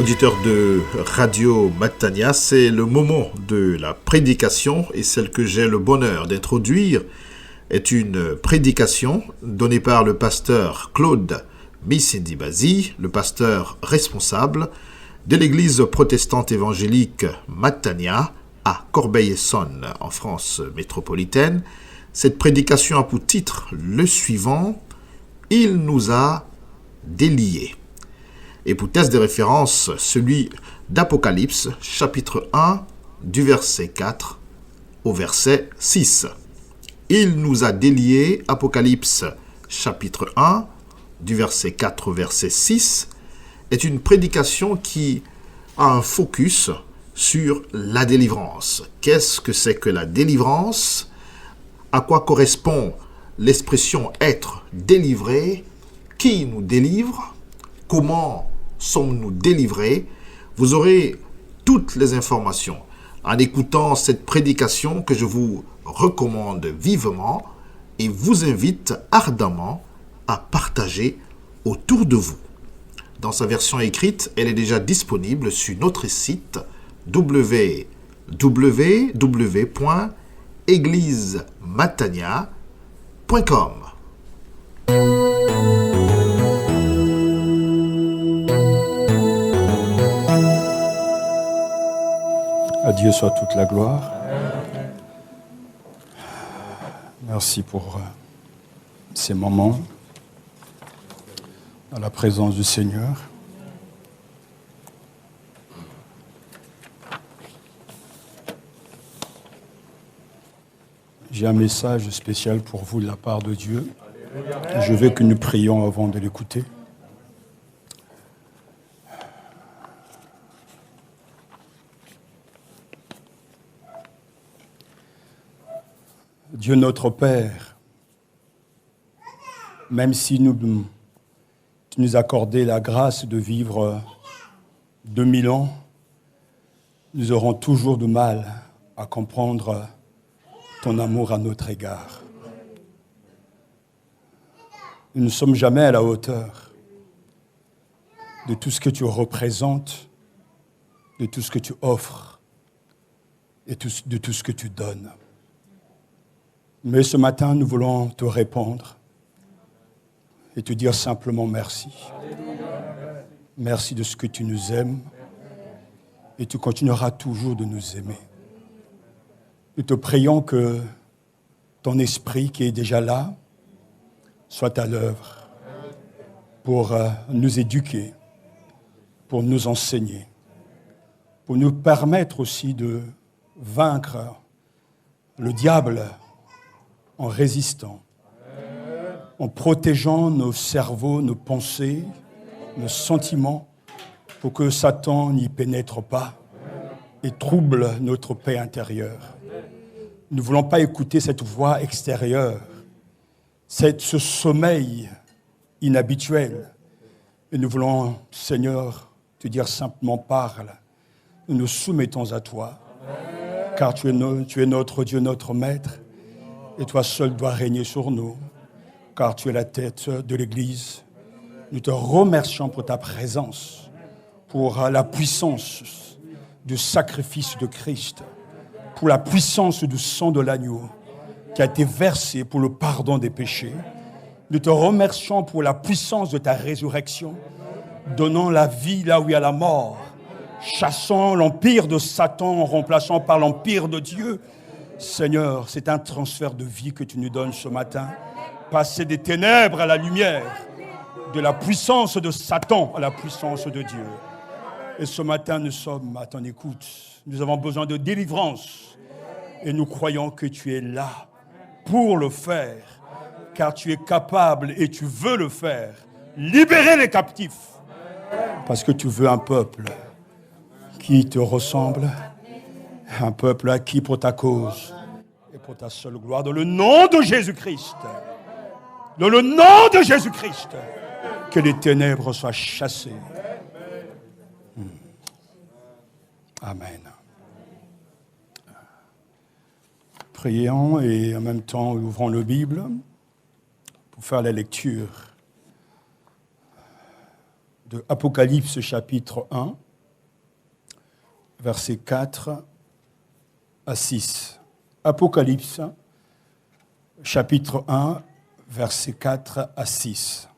auditeurs de Radio Matania, c'est le moment de la prédication et celle que j'ai le bonheur d'introduire est une prédication donnée par le pasteur Claude Missindibazi, le pasteur responsable de l'église protestante évangélique Matania à Corbeil-Essonnes en France métropolitaine. Cette prédication a pour titre le suivant: Il nous a déliés. Et pour test de référence, celui d'Apocalypse, chapitre 1, du verset 4 au verset 6. Il nous a déliés, Apocalypse, chapitre 1, du verset 4 au verset 6, est une prédication qui a un focus sur la délivrance. Qu'est-ce que c'est que la délivrance? À quoi correspond l'expression être délivré? Qui nous délivre? Comment sommes-nous délivrés? Vous aurez toutes les informations en écoutant cette prédication que je vous recommande vivement et vous invite ardemment à partager autour de vous. Dans sa version écrite, elle est déjà disponible sur notre site www.eglisematania.com. À Dieu soit toute la gloire. Merci pour ces moments dans la présence du Seigneur. J'ai un message spécial pour vous de la part de Dieu. Je veux que nous prions avant de l'écouter. Dieu notre Père, même si tu nous accordais la grâce de vivre 2000 ans, nous aurons toujours du mal à comprendre ton amour à notre égard. Nous ne sommes jamais à la hauteur de tout ce que tu représentes, de tout ce que tu offres et de tout ce que tu donnes. Mais ce matin, nous voulons te répondre et te dire simplement merci. Merci de ce que tu nous aimes et tu continueras toujours de nous aimer. Nous te prions que ton esprit qui est déjà là soit à l'œuvre pour nous éduquer, pour nous enseigner, pour nous permettre aussi de vaincre le diable en résistant, en protégeant nos cerveaux, nos pensées, nos sentiments, pour que Satan n'y pénètre pas et trouble notre paix intérieure. Nous ne voulons pas écouter cette voix extérieure, ce sommeil inhabituel. Et nous voulons, Seigneur, te dire simplement parle. Nous nous soumettons à toi, car tu es notre Dieu, notre Maître. Et toi seul dois régner sur nous, car tu es la tête de l'Église. Nous te remercions pour ta présence, pour la puissance du sacrifice de Christ, pour la puissance du sang de l'agneau qui a été versé pour le pardon des péchés. Nous te remercions pour la puissance de ta résurrection, donnant la vie là où il y a la mort, chassant l'empire de Satan en remplaçant par l'empire de Dieu. Seigneur, c'est un transfert de vie que tu nous donnes ce matin. Passer des ténèbres à la lumière, de la puissance de Satan à la puissance de Dieu. Et ce matin, nous sommes à ton écoute. Nous avons besoin de délivrance. Et nous croyons que tu es là pour le faire, car tu es capable et tu veux le faire. Libérer les captifs, parce que tu veux un peuple qui te ressemble, un peuple acquis pour ta cause et pour ta seule gloire. Dans le nom de Jésus-Christ, dans le nom de Jésus-Christ, que les ténèbres soient chassées. Amen. Prions et en même temps ouvrons la Bible pour faire la lecture de Apocalypse chapitre 1, versets 4 à 6. Apocalypse, chapitre 1, versets 4 à 6.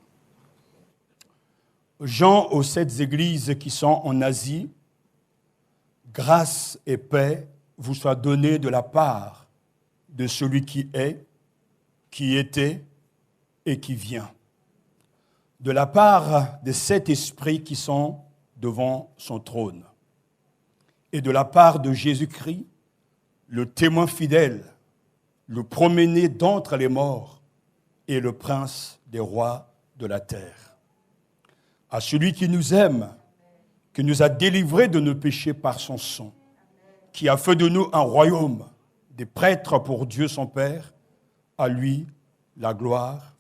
Jean aux 7 églises qui sont en Asie, grâce et paix vous soient données de la part de celui qui est, qui était et qui vient. De la part des 7 esprits qui sont devant son trône. Et de la part de Jésus-Christ, le témoin fidèle, le premier-né d'entre les morts et le prince des rois de la terre. À celui qui nous aime, qui nous a délivrés de nos péchés par son sang, qui a fait de nous un royaume, des prêtres pour Dieu son Père, à lui la gloire,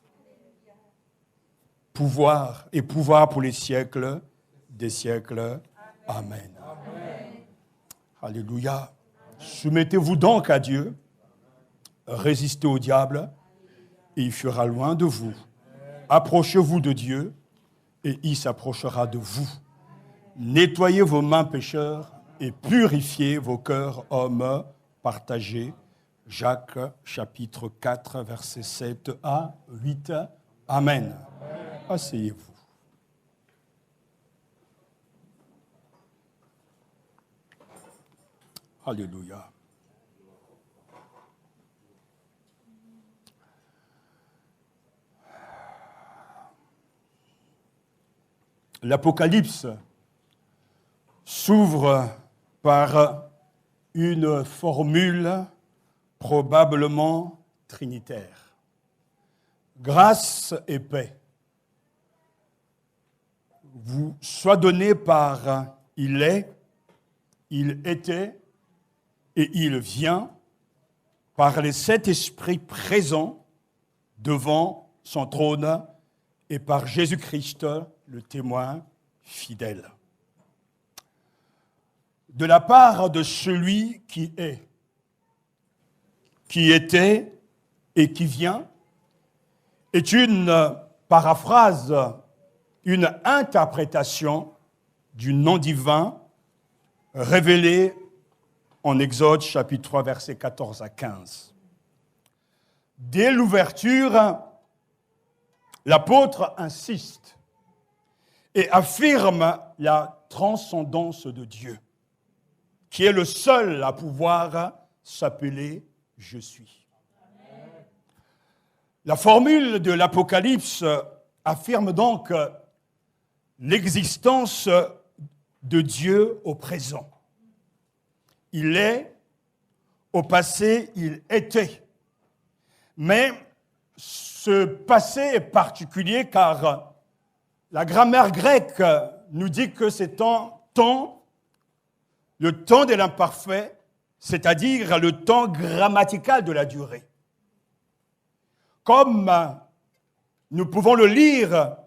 pouvoir pour les siècles des siècles. Amen. Amen. Alléluia. Soumettez-vous donc à Dieu, résistez au diable, et il fuira loin de vous. Approchez-vous de Dieu, et il s'approchera de vous. Nettoyez vos mains pécheurs, et purifiez vos cœurs hommes partagés. Jacques, chapitre 4, versets 7 à 8. Amen. Asseyez-vous. Alléluia. L'Apocalypse s'ouvre par une formule probablement trinitaire. Grâce et paix vous soient données par il est, il était et il vient, par les 7 esprits présents devant son trône et par Jésus-Christ, le témoin fidèle. De la part de celui qui est, qui était et qui vient, est une paraphrase, une interprétation du nom divin révélé en Exode chapitre 3, versets 14 à 15. Dès l'ouverture, l'apôtre insiste et affirme la transcendance de Dieu, qui est le seul à pouvoir s'appeler « Je suis ». La formule de l'Apocalypse affirme donc l'existence de Dieu au présent. Il est, au passé, il était. Mais ce passé est particulier car la grammaire grecque nous dit que c'est un temps, le temps de l'imparfait, c'est-à-dire le temps grammatical de la durée. Comme nous pouvons le lire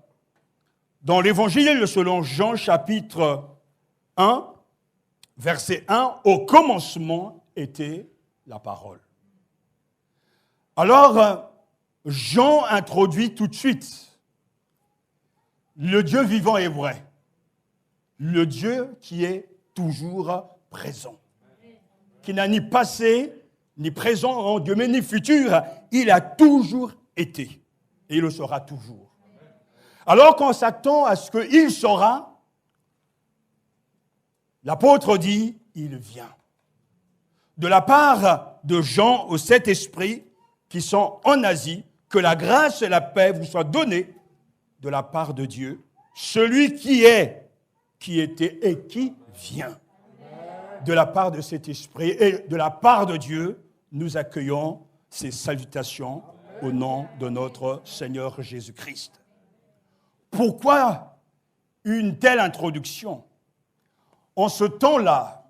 dans l'Évangile selon Jean chapitre 1, verset 1, « Au commencement était la parole ». Alors, Jean introduit tout de suite le Dieu vivant et vrai, le Dieu qui est toujours présent, qui n'a ni passé, ni présent en Dieu, mais ni futur, il a toujours été et il le sera toujours. Alors qu'on s'attend à ce qu'il sera, l'apôtre dit, il vient. De la part de Jean aux 7 esprits qui sont en Asie, que la grâce et la paix vous soient données de la part de Dieu, celui qui est, qui était et qui vient. De la part de cet esprit et de la part de Dieu, nous accueillons ces salutations au nom de notre Seigneur Jésus-Christ. Pourquoi une telle introduction? En ce temps-là,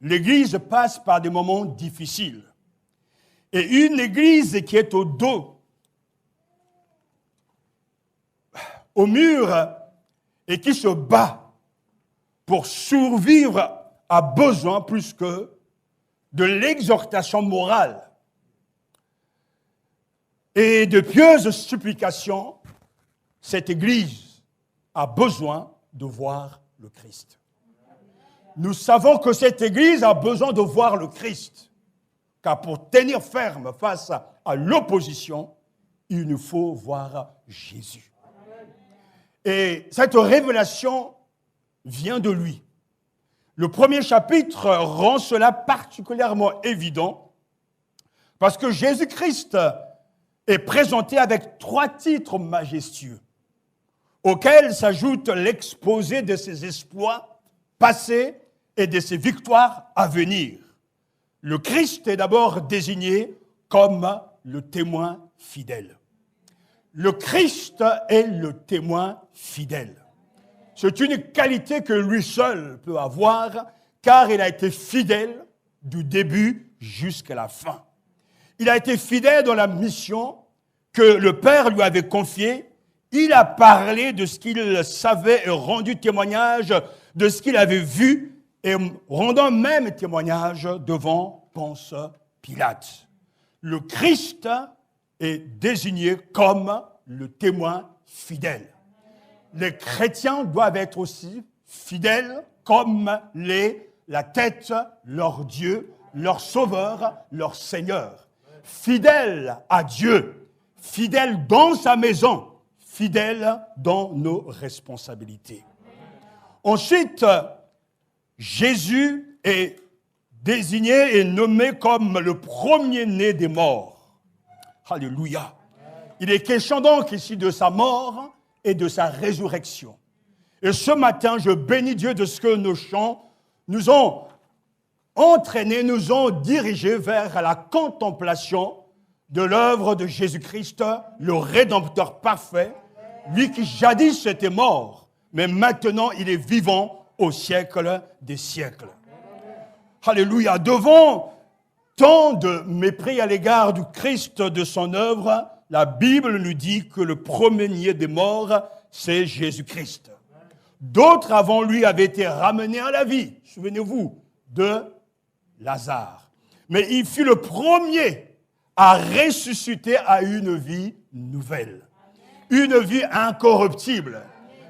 l'Église passe par des moments difficiles. Et une Église qui est au dos, au mur, et qui se bat pour survivre a besoin plus que de l'exhortation morale et de pieuses supplications. Cette Église a besoin de voir le Christ. nous savons que cette Église a besoin de voir le Christ. Car pour tenir ferme face à l'opposition, il nous faut voir Jésus. Et cette révélation vient de lui. Le premier chapitre rend cela particulièrement évident parce que Jésus-Christ est présenté avec 3 titres majestueux auxquels s'ajoute l'exposé de ses exploits passés et de ses victoires à venir. Le Christ est d'abord désigné comme le témoin fidèle. Le Christ est le témoin fidèle. C'est une qualité que lui seul peut avoir, car il a été fidèle du début jusqu'à la fin. Il a été fidèle dans la mission que le Père lui avait confiée. Il a parlé de ce qu'il savait et rendu témoignage de ce qu'il avait vu, et rendant même témoignage devant Ponce Pilate. Le Christ est désigné comme le témoin fidèle. Les chrétiens doivent être aussi fidèles comme la tête, leur Dieu, leur Sauveur, leur Seigneur. Fidèles à Dieu, fidèles dans sa maison, fidèles dans nos responsabilités. Ensuite, Jésus est désigné et nommé comme le premier-né des morts. Alléluia. Il est question donc ici de sa mort et de sa résurrection. Et ce matin, je bénis Dieu de ce que nos chants nous ont entraînés, nous ont dirigés vers la contemplation de l'œuvre de Jésus-Christ, le Rédempteur parfait, lui qui jadis était mort, mais maintenant il est vivant au siècle des siècles. Alléluia. Devant tant de mépris à l'égard du Christ, de son œuvre, la Bible nous dit que le premier-né des morts, c'est Jésus-Christ. D'autres avant lui avaient été ramenés à la vie. Souvenez-vous de Lazare. Mais il fut le premier à ressusciter à une vie nouvelle. Une vie incorruptible.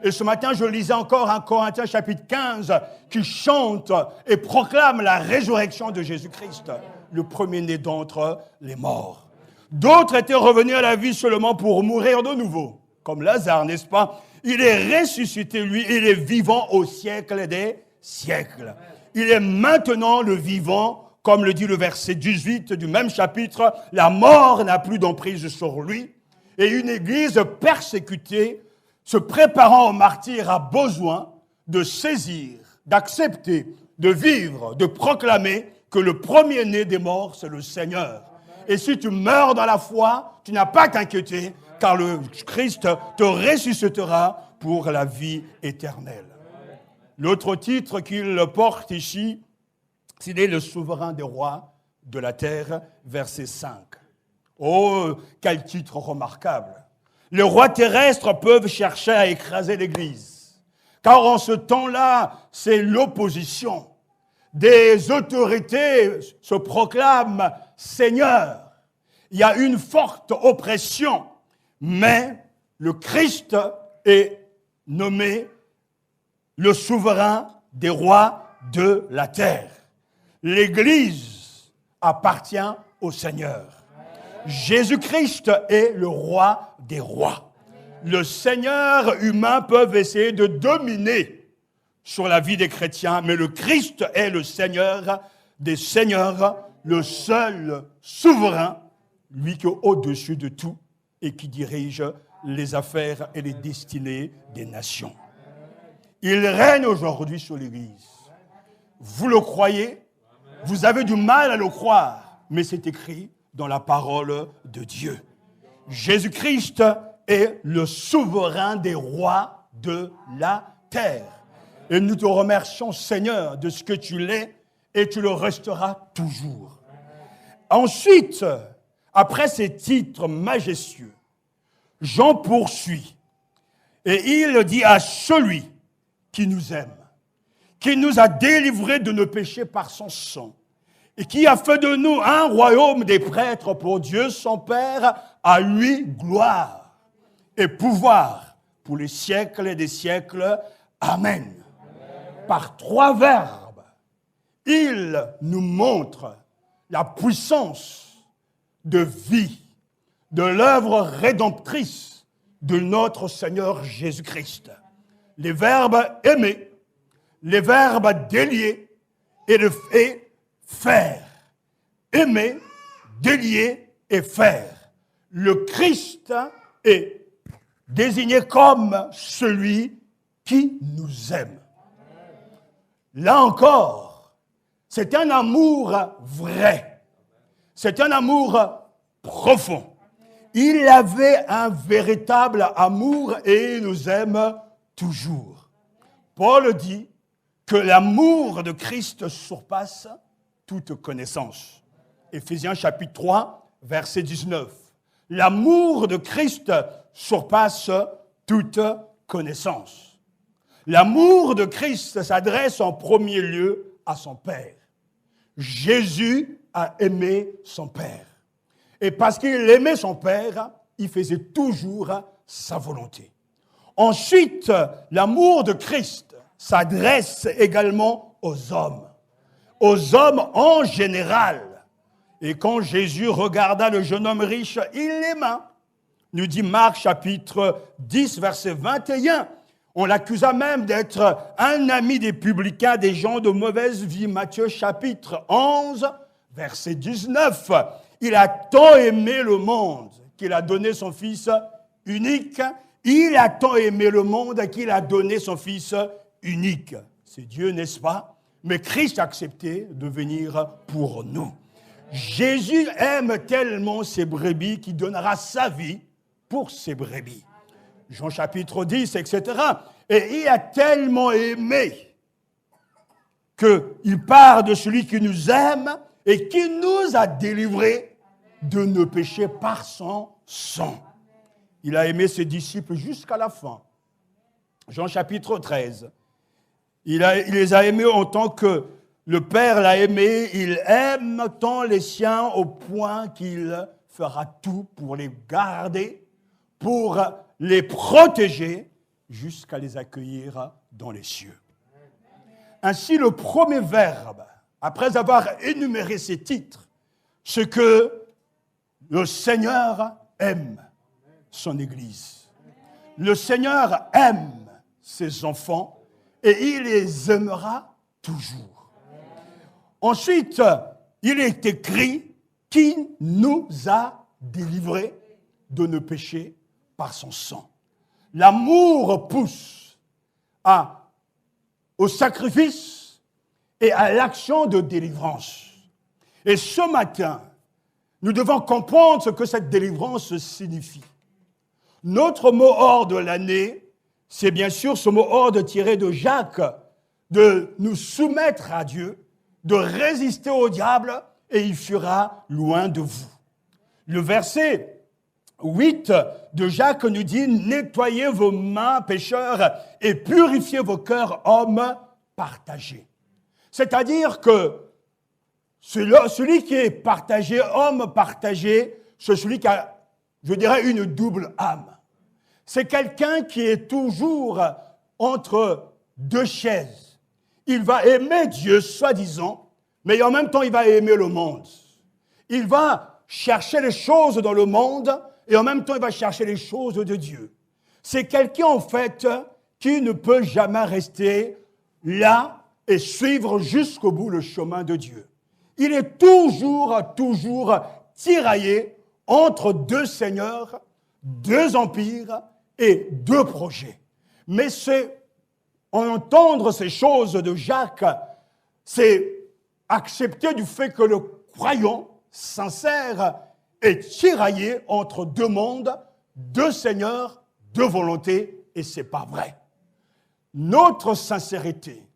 Et ce matin, je lisais encore 1 Corinthiens chapitre 15 qui chante et proclame la résurrection de Jésus-Christ, le premier-né d'entre les morts. D'autres étaient revenus à la vie seulement pour mourir de nouveau, comme Lazare, n'est-ce pas? Il est ressuscité, lui, il est vivant au siècle des siècles. Il est maintenant le vivant, comme le dit le verset 18 du même chapitre, la mort n'a plus d'emprise sur lui. Et une église persécutée, se préparant au martyre, a besoin de saisir, d'accepter, de vivre, de proclamer que le premier-né des morts, c'est le Seigneur. Et si tu meurs dans la foi, tu n'as pas à t'inquiéter, car le Christ te ressuscitera pour la vie éternelle. L'autre titre qu'il porte ici, c'est le souverain des rois de la terre, verset 5. Oh, quel titre remarquable! Les rois terrestres peuvent chercher à écraser l'Église, car en ce temps-là, c'est l'opposition. Des autorités se proclament Seigneur. Il y a une forte oppression, mais le Christ est nommé le souverain des rois de la terre. L'Église appartient au Seigneur. Jésus-Christ est le roi des rois. Le Seigneur humain peut essayer de dominer sur la vie des chrétiens, mais le Christ est le Seigneur des seigneurs, le seul souverain, lui qui est au-dessus de tout et qui dirige les affaires et les destinées des nations. Il règne aujourd'hui sur l'Église. Vous le croyez? Vous avez du mal à le croire, mais c'est écrit dans la parole de Dieu. Jésus-Christ est le souverain des rois de la terre. Et nous te remercions, Seigneur, de ce que tu l'es et tu le resteras toujours. Ensuite, après ces titres majestueux, Jean poursuit et il dit à celui qui nous aime, qui nous a délivrés de nos péchés par son sang, et qui a fait de nous un royaume des prêtres pour Dieu son Père, à lui gloire et pouvoir pour les siècles et des siècles. Amen. Par 3 verbes, il nous montre la puissance de vie de l'œuvre rédemptrice de notre Seigneur Jésus-Christ. Les verbes aimer, les verbes délier et faire. Aimer, délier et faire. Le Christ est désigné comme celui qui nous aime. Là encore, c'est un amour vrai. C'est un amour profond. Il avait un véritable amour et il nous aime toujours. Paul dit que l'amour de Christ surpasse toute connaissance. Éphésiens chapitre 3, verset 19. L'amour de Christ surpasse toute connaissance. L'amour de Christ s'adresse en premier lieu à son Père. Jésus a aimé son Père. Et parce qu'il aimait son Père, il faisait toujours sa volonté. Ensuite, l'amour de Christ s'adresse également aux hommes en général. Et quand Jésus regarda le jeune homme riche, il l'aima. Nous dit Marc chapitre 10, verset 21. On l'accusa même d'être un ami des publicains, des gens de mauvaise vie. Matthieu chapitre 11, verset 19. Il a tant aimé le monde qu'il a donné son Fils unique. Il a tant aimé le monde qu'il a donné son Fils unique. C'est Dieu, n'est-ce pas? Mais Christ a accepté de venir pour nous. Jésus aime tellement ses brebis qu'il donnera sa vie pour ses brebis. Jean chapitre 10, etc. Et il a tellement aimé qu'il part de celui qui nous aime et qui nous a délivrés de nos péchés par son sang. Il a aimé ses disciples jusqu'à la fin. Jean chapitre 13. Il les a aimés en tant que le Père l'a aimé. Il aime tant les siens au point qu'il fera tout pour les garder, pour les protéger, jusqu'à les accueillir dans les cieux. Ainsi, le premier verbe, après avoir énuméré ces titres, c'est que le Seigneur aime son Église. Le Seigneur aime ses enfants et il les aimera toujours. Ensuite, il est écrit qu'il nous a délivrés de nos péchés par son sang. L'amour pousse au sacrifice et à l'action de délivrance. Et ce matin, nous devons comprendre ce que cette délivrance signifie. Notre mot ordre de l'année, c'est bien sûr ce mot ordre tiré de Jacques, de nous soumettre à Dieu, de résister au diable, et il fuira loin de vous. Le verset 8 de Jacques nous dit « Nettoyez vos mains, pécheurs, et purifiez vos cœurs, hommes partagés. » C'est-à-dire que celui qui est partagé, homme partagé, c'est celui qui a, je dirais, une double âme. C'est quelqu'un qui est toujours entre deux chaises. Il va aimer Dieu, soi-disant, mais en même temps, il va aimer le monde. Il va chercher les choses dans le monde et en même temps, il va chercher les choses de Dieu. C'est quelqu'un, en fait, qui ne peut jamais rester là et suivre jusqu'au bout le chemin de Dieu. Il est toujours tiraillé entre deux seigneurs, deux empires et deux projets. Mais c'est entendre ces choses de Jacques, c'est accepter du fait que le croyant sincère est tiraillé entre deux mondes, deux seigneurs, deux volontés, et ce n'est pas vrai. Notre sincérité,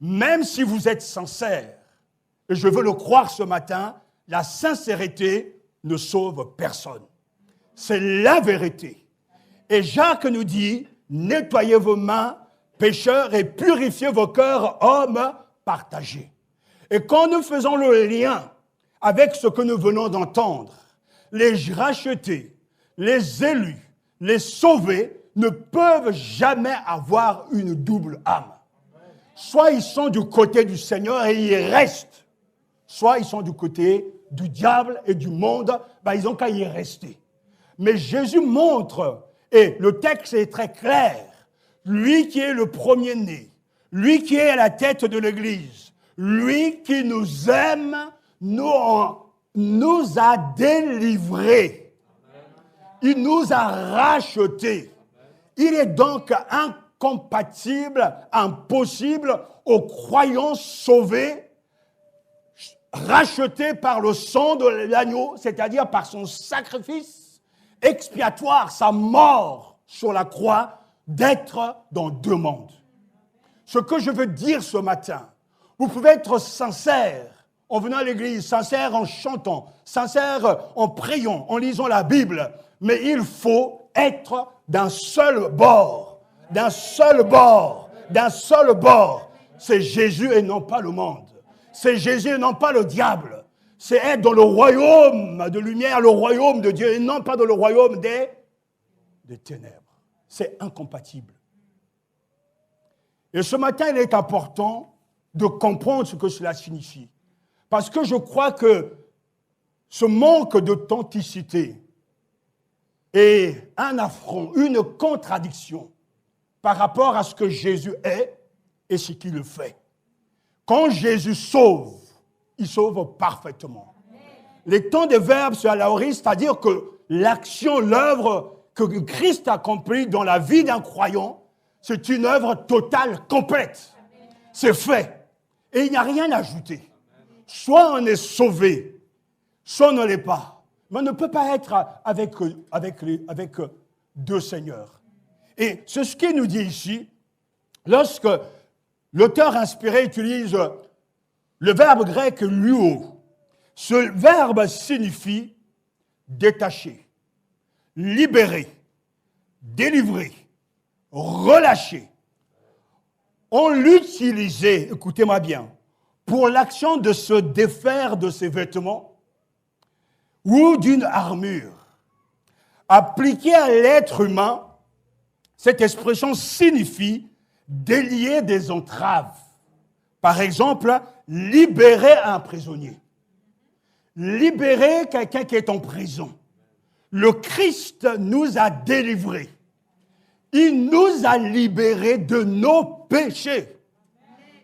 même si vous êtes sincère, et je veux le croire ce matin, la sincérité ne sauve personne. C'est la vérité. Et Jacques nous dit, nettoyez vos mains, pécheurs, et purifiez vos cœurs, hommes partagés. Et quand nous faisons le lien avec ce que nous venons d'entendre, les rachetés, les élus, les sauvés ne peuvent jamais avoir une double âme. Soit ils sont du côté du Seigneur et ils restent, soit ils sont du côté du diable et du monde, ils n'ont qu'à y rester. Mais Jésus montre, et le texte est très clair, lui qui est le premier-né, lui qui est à la tête de l'Église, lui qui nous aime, nous a délivrés. Il nous a rachetés. Il est donc incompatible, impossible aux croyants sauvés, rachetés par le sang de l'agneau, c'est-à-dire par son sacrifice expiatoire, sa mort sur la croix, d'être dans deux mondes. Ce que je veux dire ce matin, vous pouvez être sincère en venant à l'église, sincère en chantant, sincère en priant, en lisant la Bible, mais il faut être d'un seul bord, d'un seul bord, d'un seul bord. C'est Jésus et non pas le monde. C'est Jésus et non pas le diable. C'est être dans le royaume de lumière, le royaume de Dieu, et non pas dans le royaume des ténèbres. C'est incompatible. Et ce matin, il est important de comprendre ce que cela signifie. Parce que je crois que ce manque d'authenticité est un affront, une contradiction par rapport à ce que Jésus est et ce qu'il fait. Quand Jésus sauve, il sauve parfaitement. Les temps des verbes sur la aoriste, c'est-à-dire que l'action, l'œuvre que Christ accomplit dans la vie d'un croyant, c'est une œuvre totale, complète. C'est fait. Et il n'y a rien à ajouter. Soit on est sauvé, soit on ne l'est pas. Mais on ne peut pas être avec deux seigneurs. Et c'est ce qu'il nous dit ici, lorsque l'auteur inspiré utilise le verbe grec luo. Ce verbe signifie détacher, libérer, délivrer, relâcher. On l'utilisait, écoutez-moi bien, pour l'action de se défaire de ses vêtements ou d'une armure. Appliquée à l'être humain, cette expression signifie délier des entraves. Par exemple, libérer un prisonnier. Libérer quelqu'un qui est en prison. Le Christ nous a délivrés. Il nous a libérés de nos péchés.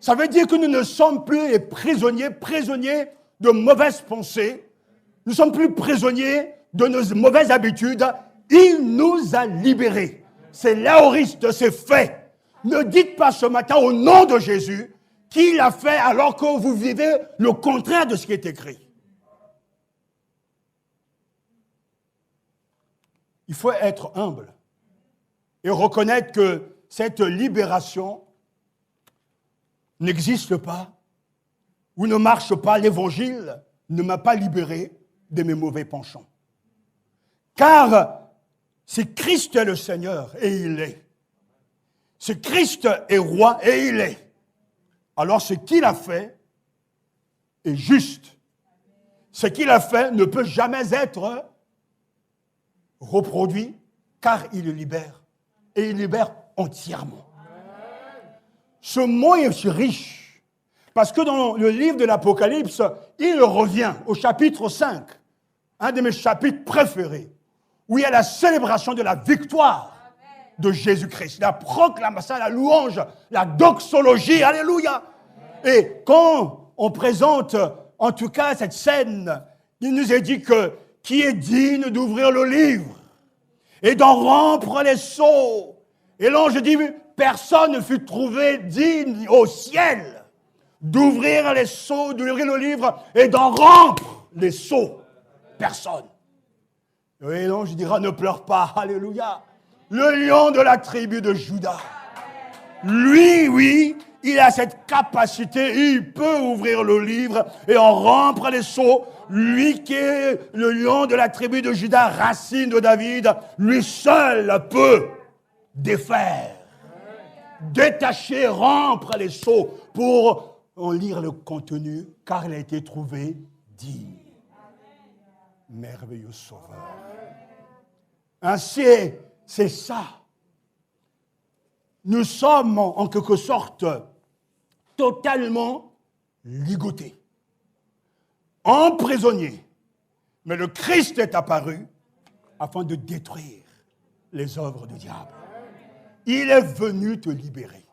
Ça veut dire que nous ne sommes plus prisonniers de mauvaises pensées. Nous ne sommes plus prisonniers de nos mauvaises habitudes. Il nous a libérés. C'est l'aoriste, c'est fait. Ne dites pas ce matin au nom de Jésus qu'il a fait alors que vous vivez le contraire de ce qui est écrit. Il faut être humble et reconnaître que cette libération n'existe pas ou ne marche pas. L'évangile ne m'a pas libéré de mes mauvais penchants. Car si Christ est le Seigneur, et il est, si Christ est roi, et il est, alors ce qu'il a fait est juste. Ce qu'il a fait ne peut jamais être reproduit, car il libère. Et il libère entièrement. Ce mot est riche, parce que dans le livre de l'Apocalypse, il revient au chapitre 5, un de mes chapitres préférés, où il y a la célébration de la victoire de Jésus-Christ, la proclamation, la louange, la doxologie, alléluia. Et quand on présente, en tout cas, cette scène, il nous est dit que qui est digne d'ouvrir le livre et d'en rompre les sceaux. Et l'ange dit, personne ne fut trouvé digne au ciel d'ouvrir les sceaux, d'ouvrir le livre et d'en rompre les sceaux. Personne. Et l'ange dira, ne pleure pas, alléluia. Le lion de la tribu de Juda. Lui, oui, il a cette capacité, il peut ouvrir le livre et en rompre les sceaux. Lui qui est le lion de la tribu de Juda, racine de David, lui seul peut défaire, détacher, rompre les sceaux pour en lire le contenu, car il a été trouvé digne. Merveilleux sauveur. Ainsi, c'est ça. Nous sommes en quelque sorte totalement ligotés, emprisonnés. Mais le Christ est apparu afin de détruire les œuvres du diable. Il est venu te libérer.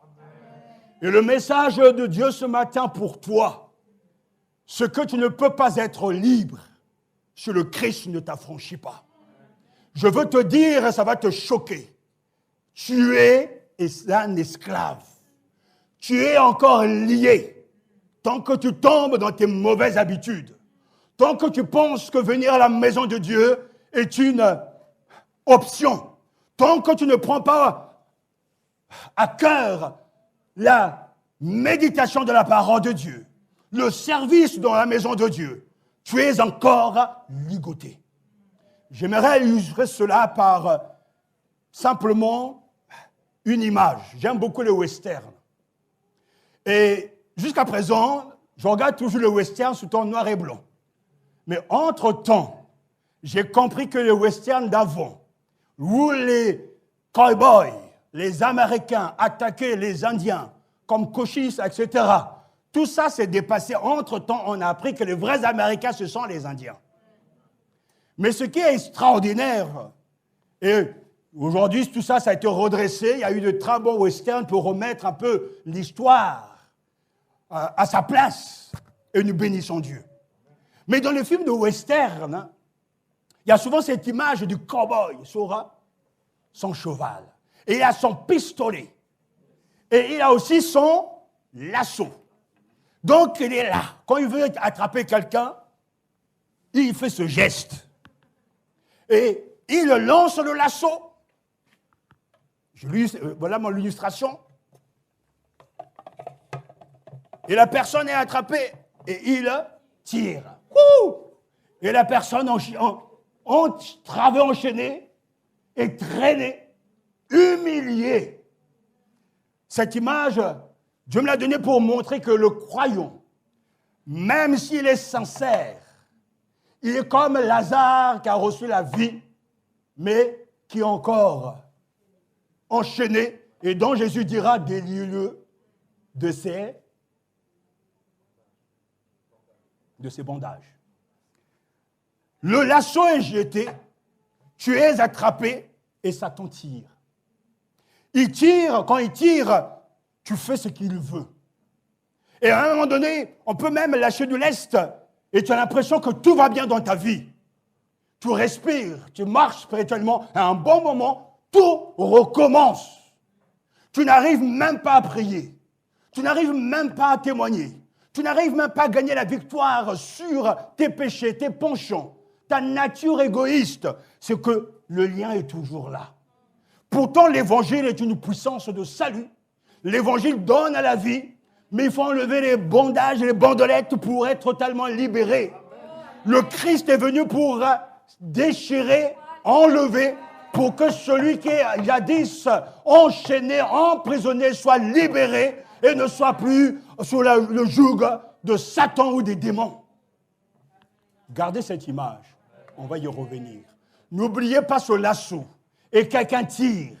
Et le message de Dieu ce matin pour toi, ce que tu ne peux pas être libre, si le Christ ne t'affranchit pas. Je veux te dire, ça va te choquer. Tu es un esclave. Tu es encore lié. Tant que tu tombes dans tes mauvaises habitudes, tant que tu penses que venir à la maison de Dieu est une option, tant que tu ne prends pas à cœur la méditation de la parole de Dieu, le service dans la maison de Dieu, tu es encore ligoté. J'aimerais illustrer cela par simplement une image. J'aime beaucoup les westerns. Et jusqu'à présent, je regarde toujours le western sous ton noir et blanc. Mais entre-temps, j'ai compris que le western d'avant, où les cowboys, les Américains attaquaient les Indiens comme Cochise, etc., tout ça s'est dépassé. Entre-temps, on a appris que les vrais Américains, ce sont les Indiens. Mais ce qui est extraordinaire, et aujourd'hui, tout ça, ça a été redressé, il y a eu de très bons westerns pour remettre un peu l'histoire à sa place, et nous bénissons Dieu. Mais dans les films de western, il y a souvent cette image du cow-boy sur son cheval. Et il a son pistolet. Et il a aussi son lasso. Donc il est là. Quand il veut attraper quelqu'un, il fait ce geste. Et il lance le lasso. Voilà mon illustration. Et la personne est attrapée. Et il tire. Et la personne travaille enchaînée et traînée, humiliée. Cette image, Dieu me l'a donnée pour montrer que le croyant, même s'il est sincère, il est comme Lazare qui a reçu la vie, mais qui est encore enchaîné, et dont Jésus dira délie-le de ses bandages. Le lasso est jeté, tu es attrapé et Satan tire. Il tire, quand il tire, tu fais ce qu'il veut. Et à un moment donné, on peut même lâcher de l'est et tu as l'impression que tout va bien dans ta vie. Tu respires, tu marches spirituellement, à un bon moment, tout recommence. Tu n'arrives même pas à prier. Tu n'arrives même pas à témoigner. Tu n'arrives même pas à gagner la victoire sur tes péchés, tes penchants, ta nature égoïste. C'est que le lien est toujours là. Pourtant, l'évangile est une puissance de salut. L'évangile donne à la vie, mais il faut enlever les bandages et les bandelettes pour être totalement libéré. Le Christ est venu pour déchirer, enlever, pour que celui qui est jadis enchaîné, emprisonné, soit libéré et ne soit plus sous le joug de Satan ou des démons. Gardez cette image, on va y revenir. N'oubliez pas ce lasso. Et quelqu'un tire.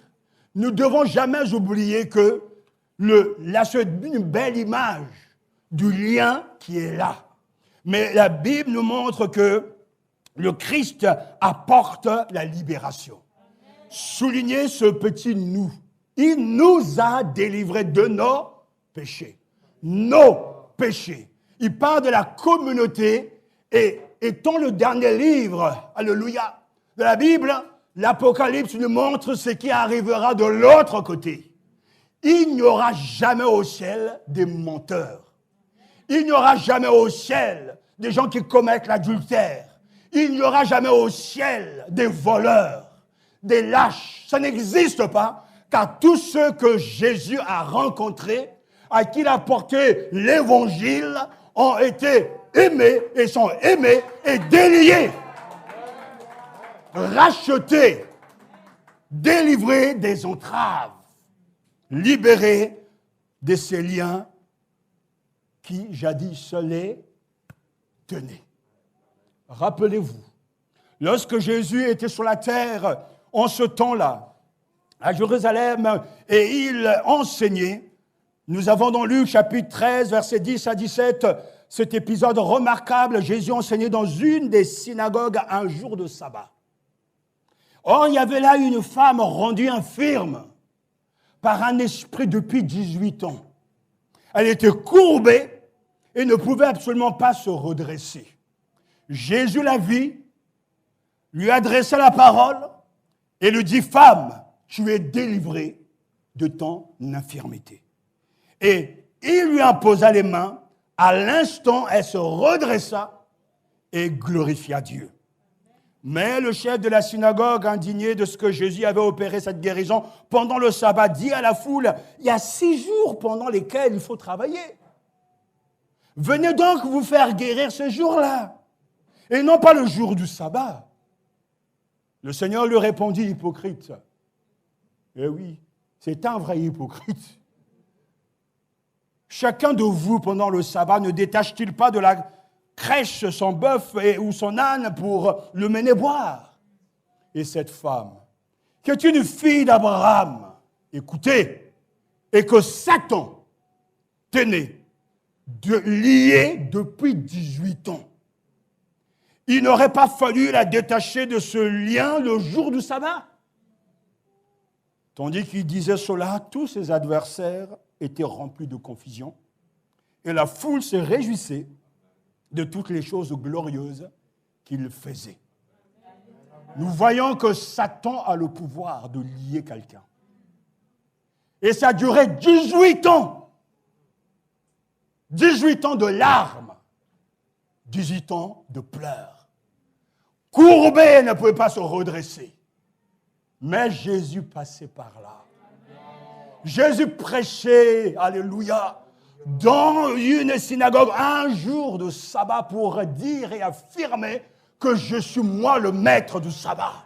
Nous ne devons jamais oublier que le lasso est une belle image du lien qui est là. Mais la Bible nous montre que le Christ apporte la libération. Soulignez ce petit « nous ». Il nous a délivrés de nos péchés. Nos péchés. Il parle de la communauté et étant le dernier livre, alléluia, de la Bible, l'Apocalypse nous montre ce qui arrivera de l'autre côté. Il n'y aura jamais au ciel des menteurs. Il n'y aura jamais au ciel des gens qui commettent l'adultère. Il n'y aura jamais au ciel des voleurs, des lâches. Ça n'existe pas, car tous ceux que Jésus a rencontrés, à qui il a porté l'évangile, ont été aimés et sont aimés et déliés. Rachetés, délivrés des entraves, libérés de ces liens qui jadis les tenaient. Rappelez-vous, lorsque Jésus était sur la terre, en ce temps-là, à Jérusalem, et il enseignait, Nous avons dans Luc chapitre 13, versets 10 à 17, cet épisode remarquable. Jésus enseignait dans une des synagogues un jour de sabbat. Or, il y avait là une femme rendue infirme par un esprit depuis 18 ans. Elle était courbée et ne pouvait absolument pas se redresser. Jésus la vit, lui adressa la parole et lui dit « Femme, tu es délivrée de ton infirmité. » Et il lui imposa les mains. À l'instant, elle se redressa et glorifia Dieu. Mais le chef de la synagogue, indigné de ce que Jésus avait opéré cette guérison pendant le sabbat, dit à la foule, il y a 6 jours pendant lesquels il faut travailler. Venez donc vous faire guérir ce jour-là, et non pas le jour du sabbat. Le Seigneur lui répondit, hypocrite. Eh oui, c'est un vrai hypocrite. Chacun de vous, pendant le sabbat, ne détache-t-il pas de la crèche son bœuf ou son âne pour le mener boire? Et cette femme, qui est une fille d'Abraham, écoutez, et que Satan tenait liée depuis 18 ans, il n'aurait pas fallu la détacher de ce lien le jour du sabbat. Tandis qu'il disait cela, tous ses adversaires étaient remplis de confusion et la foule se réjouissait de toutes les choses glorieuses qu'il faisait. Nous voyons que Satan a le pouvoir de lier quelqu'un. Et ça a duré 18 ans. 18 ans de larmes. 18 ans de pleurs. Courbé, elle ne pouvait pas se redresser. Mais Jésus passait par là. Jésus prêchait, alléluia, dans une synagogue un jour de sabbat pour dire et affirmer que je suis moi le maître du sabbat.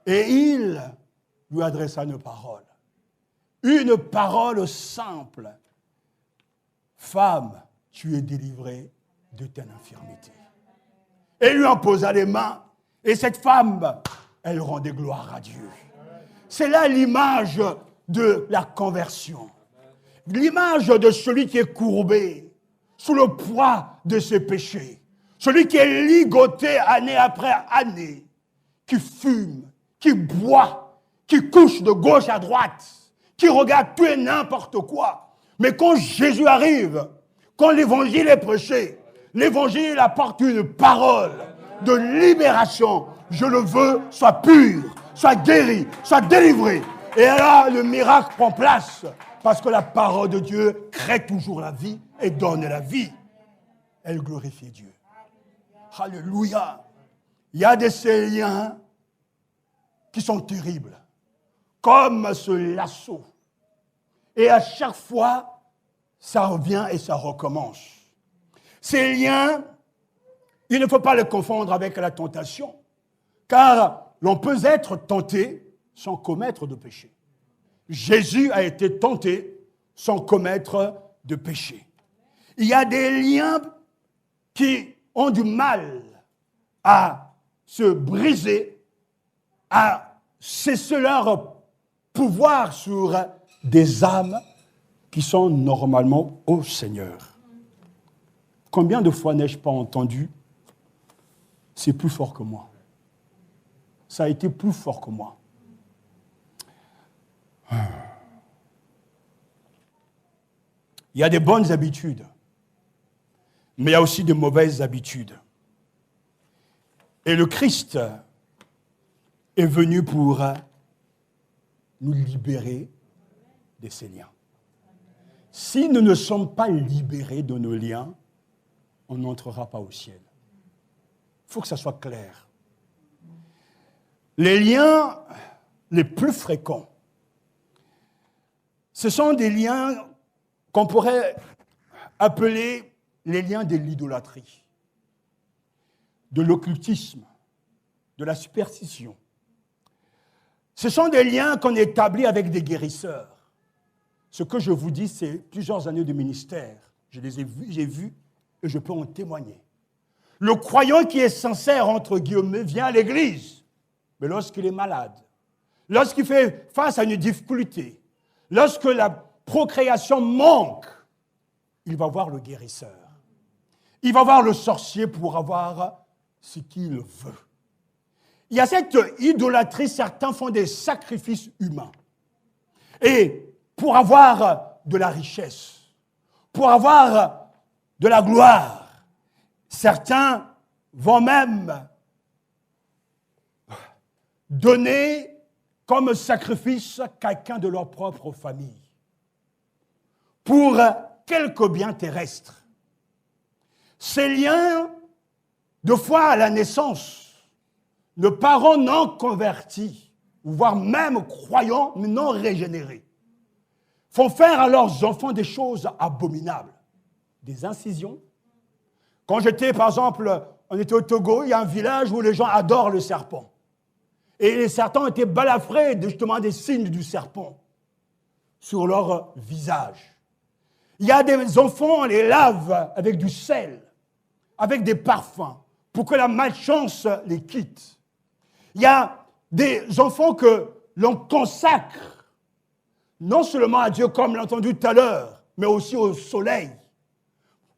Et il lui adressa une parole simple. Femme, tu es délivrée de ton infirmité. Et lui en posa les mains. Et cette femme, elle rendait gloire à Dieu. C'est là l'image de la conversion. L'image de celui qui est courbé sous le poids de ses péchés. Celui qui est ligoté année après année, qui fume, qui boit, qui couche de gauche à droite, qui regarde tout et n'importe quoi. Mais quand Jésus arrive, quand l'évangile est prêché, l'évangile apporte une parole de libération. Je le veux, soit pur, soit guéri, soit délivré. Et là, le miracle prend place. Parce que la parole de Dieu crée toujours la vie et donne la vie. Elle glorifie Dieu. Alléluia. Il y a des ces liens qui sont terribles. Comme ce lasso. Et à chaque fois, ça revient et ça recommence. Ces liens, il ne faut pas les confondre avec la tentation. Car l'on peut être tenté sans commettre de péché. Jésus a été tenté sans commettre de péché. Il y a des liens qui ont du mal à se briser, à cesser leur pouvoir sur des âmes qui sont normalement au Seigneur. Combien de fois n'ai-je pas entendu « c'est plus fort que moi ». Ça a été plus fort que moi. Il y a des bonnes habitudes, mais il y a aussi de mauvaises habitudes. Et le Christ est venu pour nous libérer de ces liens. Si nous ne sommes pas libérés de nos liens, on n'entrera pas au ciel. Il faut que ça soit clair. Les liens les plus fréquents, ce sont des liens qu'on pourrait appeler les liens de l'idolâtrie, de l'occultisme, de la superstition. Ce sont des liens qu'on établit avec des guérisseurs. Ce que je vous dis, c'est plusieurs années de ministère. Je les ai vus, j'ai vu, et je peux en témoigner. Le croyant qui est sincère, entre guillemets, vient à l'église, mais lorsqu'il est malade, lorsqu'il fait face à une difficulté, lorsque la procréation manque, il va voir le guérisseur. Il va voir le sorcier pour avoir ce qu'il veut. Il y a cette idolâtrie, certains font des sacrifices humains. Et pour avoir de la richesse, pour avoir de la gloire, certains vont même donner comme sacrifice quelqu'un de leur propre famille pour quelques biens terrestres. Ces liens de foi à la naissance, de parents non convertis, voire même croyants mais non régénérés, font faire à leurs enfants des choses abominables, des incisions. Quand j'étais, par exemple, on était au Togo, il y a un village où les gens adorent le serpent. Et les serpents étaient balafrés justement des signes du serpent sur leur visage. Il y a des enfants, on les lave avec du sel, avec des parfums, pour que la malchance les quitte. Il y a des enfants que l'on consacre, non seulement à Dieu, comme l'a entendu tout à l'heure, mais aussi au soleil,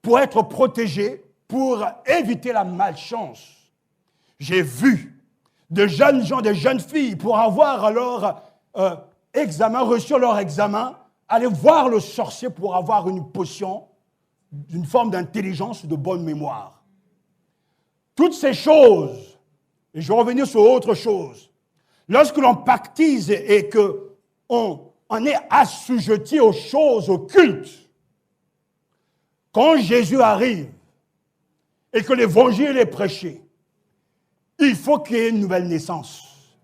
pour être protégés, pour éviter la malchance. J'ai vu de jeunes gens, de jeunes filles, pour avoir leur examen, reçu leur examen, aller voir le sorcier pour avoir une potion, une forme d'intelligence, de bonne mémoire. Toutes ces choses, et je vais revenir sur autre chose, lorsque l'on pactise et qu'on est assujetti aux choses occultes, quand Jésus arrive et que l'évangile est prêché, il faut qu'il y ait une nouvelle naissance.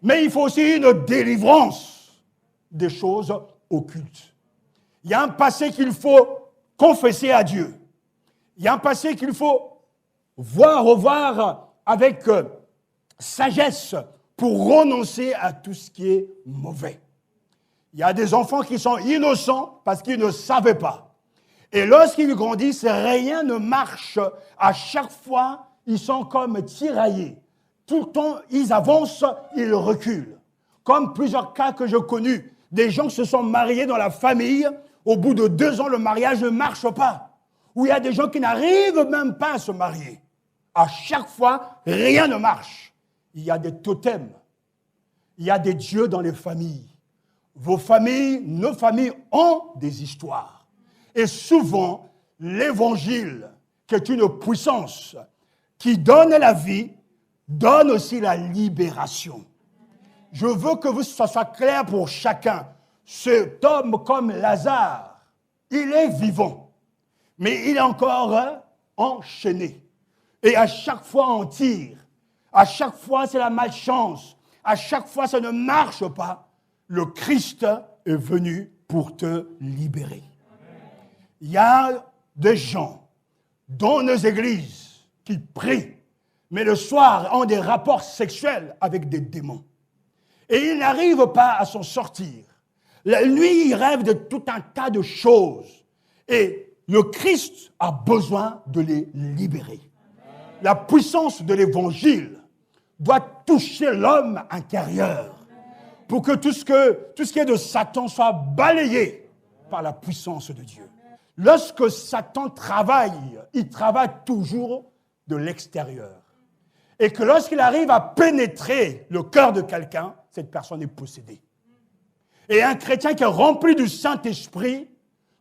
Mais il faut aussi une délivrance des choses occultes. Il y a un passé qu'il faut confesser à Dieu. Il y a un passé qu'il faut revoir avec sagesse pour renoncer à tout ce qui est mauvais. Il y a des enfants qui sont innocents parce qu'ils ne savaient pas. Et lorsqu'ils grandissent, rien ne marche. À chaque fois, ils sont comme tiraillés. Tout le temps, ils avancent, ils reculent. Comme plusieurs cas que j'ai connus, des gens se sont mariés dans la famille, au bout de 2 ans, le mariage ne marche pas. Ou il y a des gens qui n'arrivent même pas à se marier. À chaque fois, rien ne marche. Il y a des totems. Il y a des dieux dans les familles. Vos familles, nos familles ont des histoires. Et souvent, l'évangile, qui est une puissance qui donne la vie, donne aussi la libération. Je veux que ça soit clair pour chacun. Cet homme comme Lazare, il est vivant, mais il est encore enchaîné. Et à chaque fois, on tire. À chaque fois, c'est la malchance. À chaque fois, ça ne marche pas. Le Christ est venu pour te libérer. Il y a des gens dans nos églises qui prient, mais le soir ont des rapports sexuels avec des démons. Et ils n'arrivent pas à s'en sortir. La nuit, ils rêvent de tout un tas de choses. Et le Christ a besoin de les libérer. La puissance de l'évangile doit toucher l'homme intérieur pour que tout ce qui est de Satan soit balayé par la puissance de Dieu. Lorsque Satan travaille, il travaille toujours de l'extérieur. Et que lorsqu'il arrive à pénétrer le cœur de quelqu'un, cette personne est possédée. Et un chrétien qui est rempli du Saint-Esprit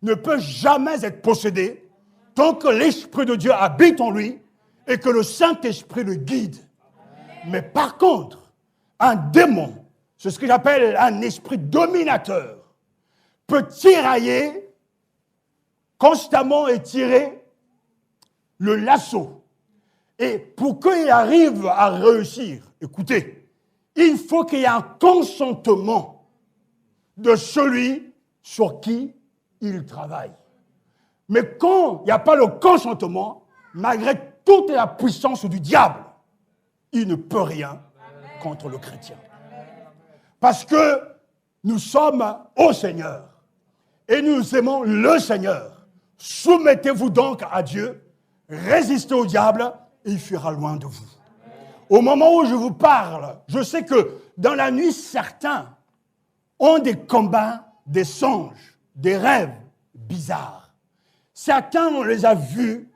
ne peut jamais être possédé tant que l'Esprit de Dieu habite en lui et que le Saint-Esprit le guide. Mais par contre, un démon, c'est ce que j'appelle un esprit dominateur, peut tirailler constamment et tirer le lasso. Et pour qu'il arrive à réussir, écoutez, il faut qu'il y ait un consentement de celui sur qui il travaille. Mais quand il n'y a pas le consentement, malgré toute la puissance du diable, il ne peut rien contre le chrétien. Parce que nous sommes au Seigneur et nous aimons le Seigneur. Soumettez-vous donc à Dieu, résistez au diable et il fuira loin de vous. Au moment où je vous parle, je sais que dans la nuit, certains ont des combats des songes. des rêves bizarres. Certains, on les a vus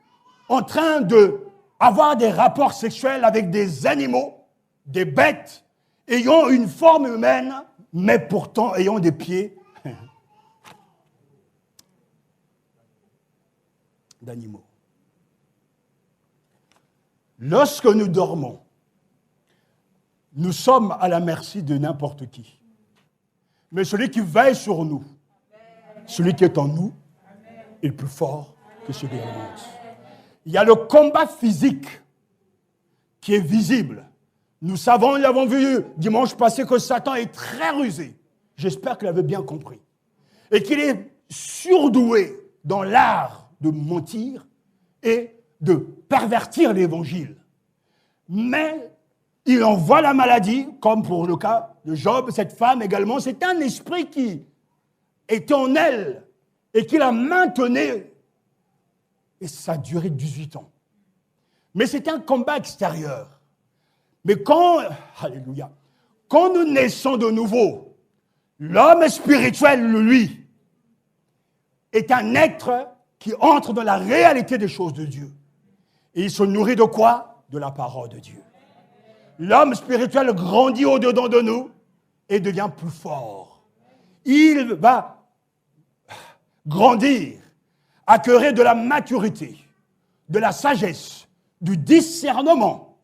en train d'avoir des rapports sexuels avec des animaux, des bêtes, ayant une forme humaine, mais pourtant ayant des pieds d'animaux. Lorsque nous dormons, nous sommes à la merci de n'importe qui. Mais celui qui veille sur nous, celui qui est en nous, est plus fort que celui qui est en nous. Il y a le combat physique qui est visible. Nous savons, nous l'avons vu dimanche passé, que Satan est très rusé. J'espère qu'il avait bien compris. Et qu'il est surdoué dans l'art de mentir et de pervertir l'évangile. Mais il envoie la maladie, comme pour le cas de Job, cette femme également. C'est un esprit qui était en elle et qui la maintenait. Et ça a duré 18 ans. Mais c'est un combat extérieur. Mais alléluia, quand nous naissons de nouveau, l'homme spirituel, lui, est un être qui entre dans la réalité des choses de Dieu. Et il se nourrit de quoi? De la parole de Dieu. L'homme spirituel grandit au-dedans de nous et devient plus fort. Il va grandir, acquérir de la maturité, de la sagesse, du discernement.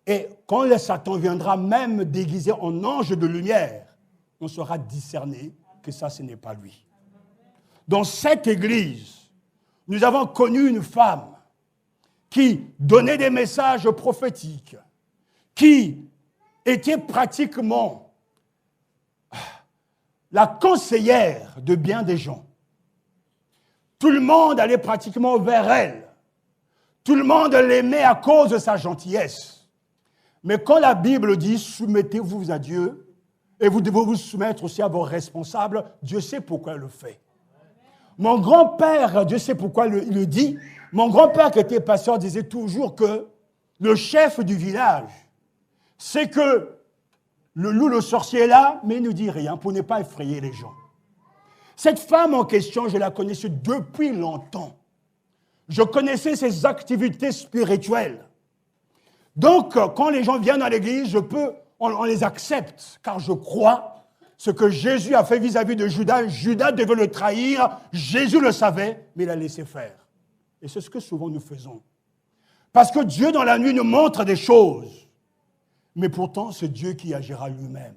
Et quand le Satan viendra même déguisé en ange de lumière, on saura discerner que ça, ce n'est pas lui. Dans cette église, nous avons connu une femme qui donnait des messages prophétiques, qui était pratiquement la conseillère de bien des gens. Tout le monde allait pratiquement vers elle. Tout le monde l'aimait à cause de sa gentillesse. Mais quand la Bible dit « soumettez-vous à Dieu » et vous devez vous soumettre aussi à vos responsables, Dieu sait pourquoi elle le fait. Mon grand-père, Dieu sait pourquoi il le dit, mon grand-père qui était pasteur disait toujours que le chef du village, c'est que le loup, le sorcier est là, mais il ne dit rien pour ne pas effrayer les gens. Cette femme en question, je la connaissais depuis longtemps. Je connaissais ses activités spirituelles. Donc, quand les gens viennent à l'église, on les accepte, car je crois ce que Jésus a fait vis-à-vis de Judas. Judas devait le trahir, Jésus le savait, mais il a laissé faire. Et c'est ce que souvent nous faisons. Parce que Dieu, dans la nuit, nous montre des choses. Mais pourtant, c'est Dieu qui agira lui-même.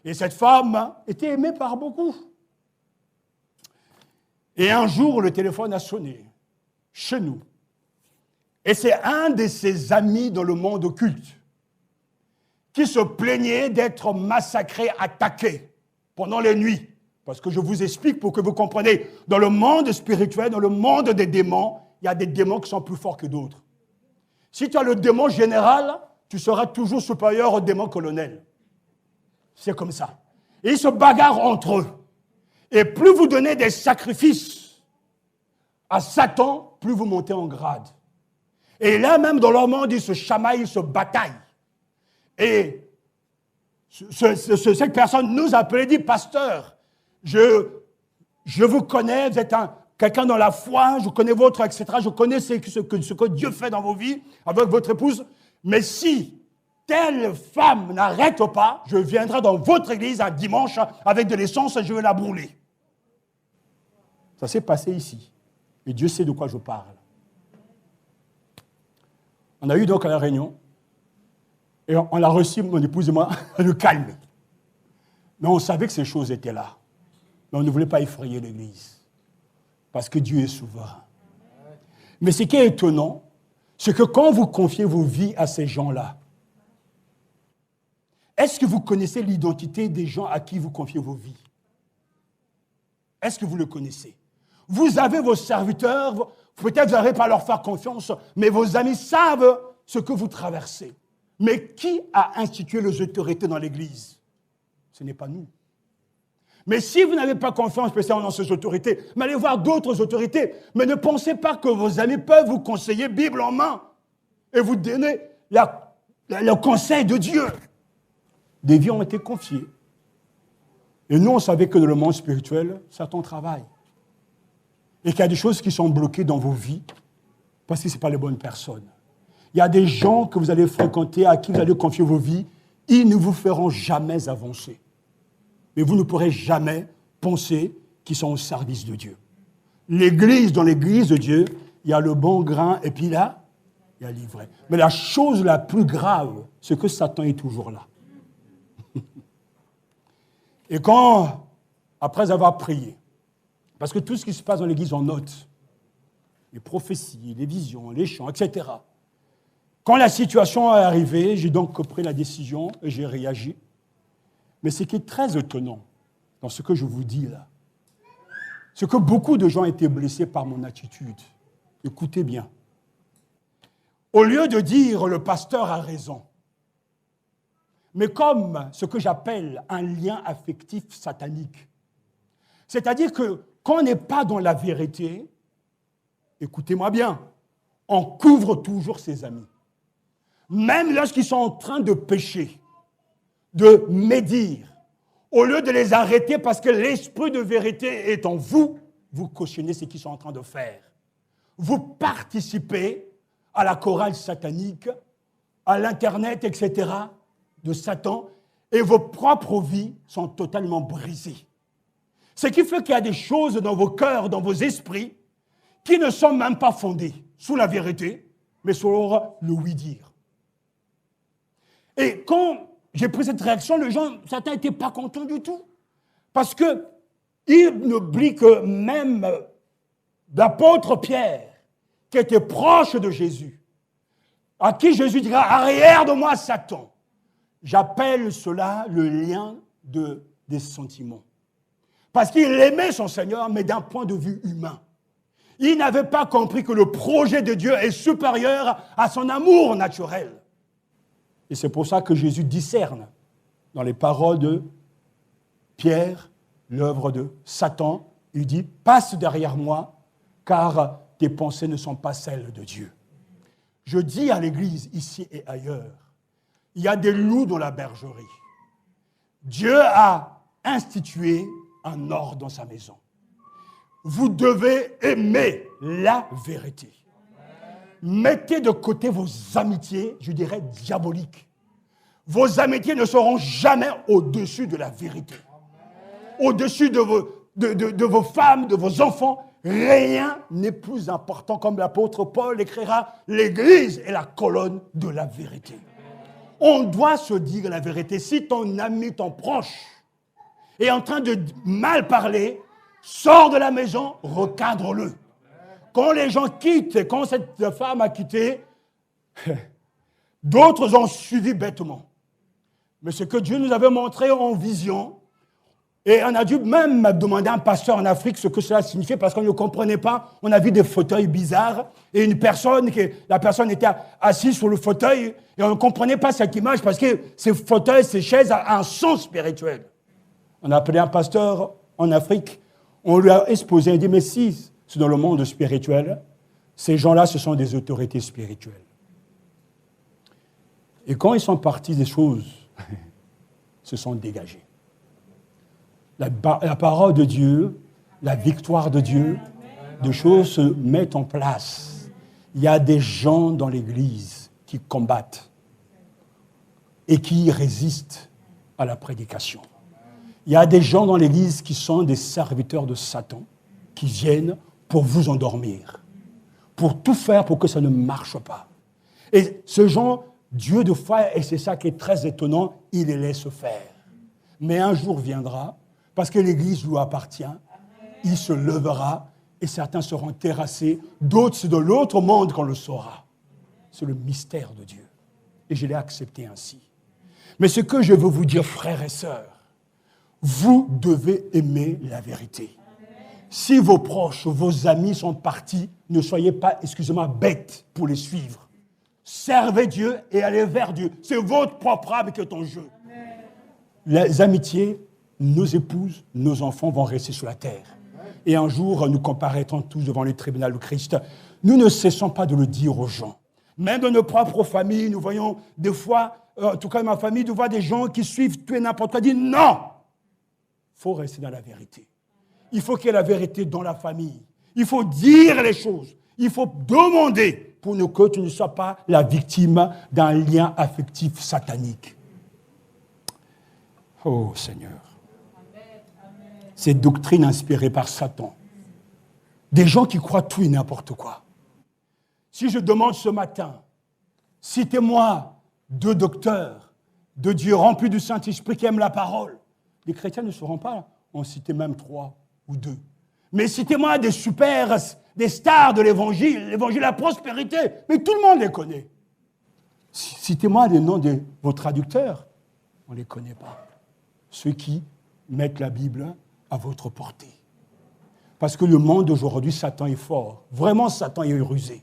Et cette femme était aimée par beaucoup. Et un jour, le téléphone a sonné chez nous. Et c'est un de ses amis dans le monde occulte qui se plaignait d'être massacré, attaqué pendant les nuits. Parce que je vous explique pour que vous compreniez, dans le monde spirituel, dans le monde des démons, il y a des démons qui sont plus forts que d'autres. Si tu as le démon général, tu seras toujours supérieur au démon colonel. C'est comme ça. Et ils se bagarrent entre eux. Et plus vous donnez des sacrifices à Satan, plus vous montez en grade. Et là même, dans leur monde, ils se chamaillent, ils se bataillent. Et cette personne nous appelait, dit, pasteur, je vous connais, vous êtes quelqu'un dans la foi, je connais votre, etc. Je connais ce que Dieu fait dans vos vies avec votre épouse. Mais si telle femme n'arrête pas, je viendrai dans votre église un dimanche avec de l'essence et je vais la brûler. Ça s'est passé ici. Et Dieu sait de quoi je parle. On a eu donc à la réunion, et on l'a reçu, mon épouse et moi, le calme. Mais on savait que ces choses étaient là. Mais on ne voulait pas effrayer l'Église. Parce que Dieu est souverain. Mais ce qui est étonnant, c'est que quand vous confiez vos vies à ces gens-là, est-ce que vous connaissez l'identité des gens à qui vous confiez vos vies? Est-ce que vous le connaissez? Vous avez vos serviteurs, peut-être vous n'arrivez pas à leur faire confiance, mais vos amis savent ce que vous traversez. Mais qui a institué les autorités dans l'Église? Ce n'est pas nous. Mais si vous n'avez pas confiance spécialement dans ces autorités, mais allez voir d'autres autorités. Mais ne pensez pas que vos amis peuvent vous conseiller Bible en main et vous donner le conseil de Dieu. Des vies ont été confiées Et nous, on savait que dans le monde spirituel, Satan travaille. Et qu'il y a des choses qui sont bloquées dans vos vies parce que ce n'est pas les bonnes personnes. Il y a des gens que vous allez fréquenter, à qui vous allez confier vos vies, ils ne vous feront jamais avancer. Mais vous ne pourrez jamais penser qu'ils sont au service de Dieu. Dans l'église de Dieu, il y a le bon grain et puis là, il y a l'ivraie. Mais la chose la plus grave, c'est que Satan est toujours là. Et quand, après avoir prié, parce que tout ce qui se passe dans l'église, on note, les prophéties, les visions, les chants, etc. Quand la situation est arrivée, j'ai donc pris la décision et j'ai réagi. Mais ce qui est très étonnant dans ce que je vous dis là, c'est que beaucoup de gens étaient blessés par mon attitude. Écoutez bien. Au lieu de dire le pasteur a raison, mais comme ce que j'appelle un lien affectif satanique, c'est-à-dire que quand on n'est pas dans la vérité, écoutez-moi bien, on couvre toujours ses amis. Même lorsqu'ils sont en train de pécher, de médire, au lieu de les arrêter parce que l'esprit de vérité est en vous, vous cautionnez ce qu'ils sont en train de faire. Vous participez à la chorale satanique, à l'Internet, etc., de Satan, et vos propres vies sont totalement brisées. Ce qui fait qu'il y a des choses dans vos cœurs, dans vos esprits, qui ne sont même pas fondées sous la vérité, mais sur le oui-dire. Et quand j'ai pris cette réaction, Satan n'était pas content du tout. Parce qu'il oublie que même l'apôtre Pierre, qui était proche de Jésus, à qui Jésus dira « Arrière de moi, Satan », j'appelle cela le lien des sentiments. Parce qu'il aimait son Seigneur, mais d'un point de vue humain. Il n'avait pas compris que le projet de Dieu est supérieur à son amour naturel. Et c'est pour ça que Jésus discerne dans les paroles de Pierre, l'œuvre de Satan. Il dit « Passe derrière moi, car tes pensées ne sont pas celles de Dieu. » Je dis à l'Église, ici et ailleurs, il y a des loups dans la bergerie. Dieu a institué un ordre dans sa maison. Vous devez aimer la vérité. Mettez de côté vos amitiés, je dirais diaboliques. Vos amitiés ne seront jamais au-dessus de la vérité. Au-dessus de vos femmes, de vos enfants, rien n'est plus important, comme l'apôtre Paul écrira, l'Église est la colonne de la vérité. On doit se dire la vérité. Si ton ami, ton proche, est en train de mal parler, sors de la maison, recadre-le. Quand les gens quittent, quand cette femme a quitté, d'autres ont suivi bêtement. Mais ce que Dieu nous avait montré en vision, et on a dû même demander à un pasteur en Afrique ce que cela signifiait parce qu'on ne comprenait pas. On a vu des fauteuils bizarres et la personne était assise sur le fauteuil et on ne comprenait pas cette image parce que ces fauteuils, ces chaises ont un sens spirituel. On a appelé un pasteur en Afrique, on lui a exposé, il dit, mais si c'est dans le monde spirituel, ces gens-là, ce sont des autorités spirituelles. Et quand ils sont partis, des choses se sont dégagées. La parole de Dieu, la victoire de Dieu, des choses se mettent en place. Il y a des gens dans l'Église qui combattent et qui résistent à la prédication. Il y a des gens dans l'Église qui sont des serviteurs de Satan, qui viennent pour vous endormir, pour tout faire pour que ça ne marche pas. Et ce genre, Dieu de foi, et c'est ça qui est très étonnant, il les laisse faire. Mais un jour viendra, parce que l'Église lui appartient, il se levera et certains seront terrassés, d'autres c'est de l'autre monde qu'on le saura. C'est le mystère de Dieu. Et je l'ai accepté ainsi. Mais ce que je veux vous dire, frères et sœurs, vous devez aimer la vérité. Si vos proches, vos amis sont partis, ne soyez pas, excusez-moi, bêtes pour les suivre. Servez Dieu et allez vers Dieu. C'est votre propre âme qui est en jeu. Les amitiés, nos épouses, nos enfants vont rester sur la terre. Et un jour, nous comparaîtrons tous devant le tribunal de Christ. Nous ne cessons pas de le dire aux gens. Même dans nos propres familles, nous voyons des fois, en tout cas ma famille, nous voyons des gens qui suivent tout et n'importe quoi, disent non, faut rester dans la vérité. Il faut qu'il y ait la vérité dans la famille. Il faut dire les choses. Il faut demander pour que tu ne sois pas la victime d'un lien affectif satanique. Oh Seigneur. Ces doctrines inspirées par Satan. Des gens qui croient tout et n'importe quoi. Si je demande ce matin, citez-moi 2 docteurs de Dieu remplis du Saint-Esprit qui aiment la parole, les chrétiens ne sauront pas en citer même 3 ou 2. Mais citez-moi des stars de l'évangile de la prospérité, mais tout le monde les connaît. Citez-moi les noms de vos traducteurs, on ne les connaît pas. Ceux qui mettent la Bible à votre portée. Parce que le monde d'aujourd'hui, Satan est fort. Vraiment, Satan est rusé.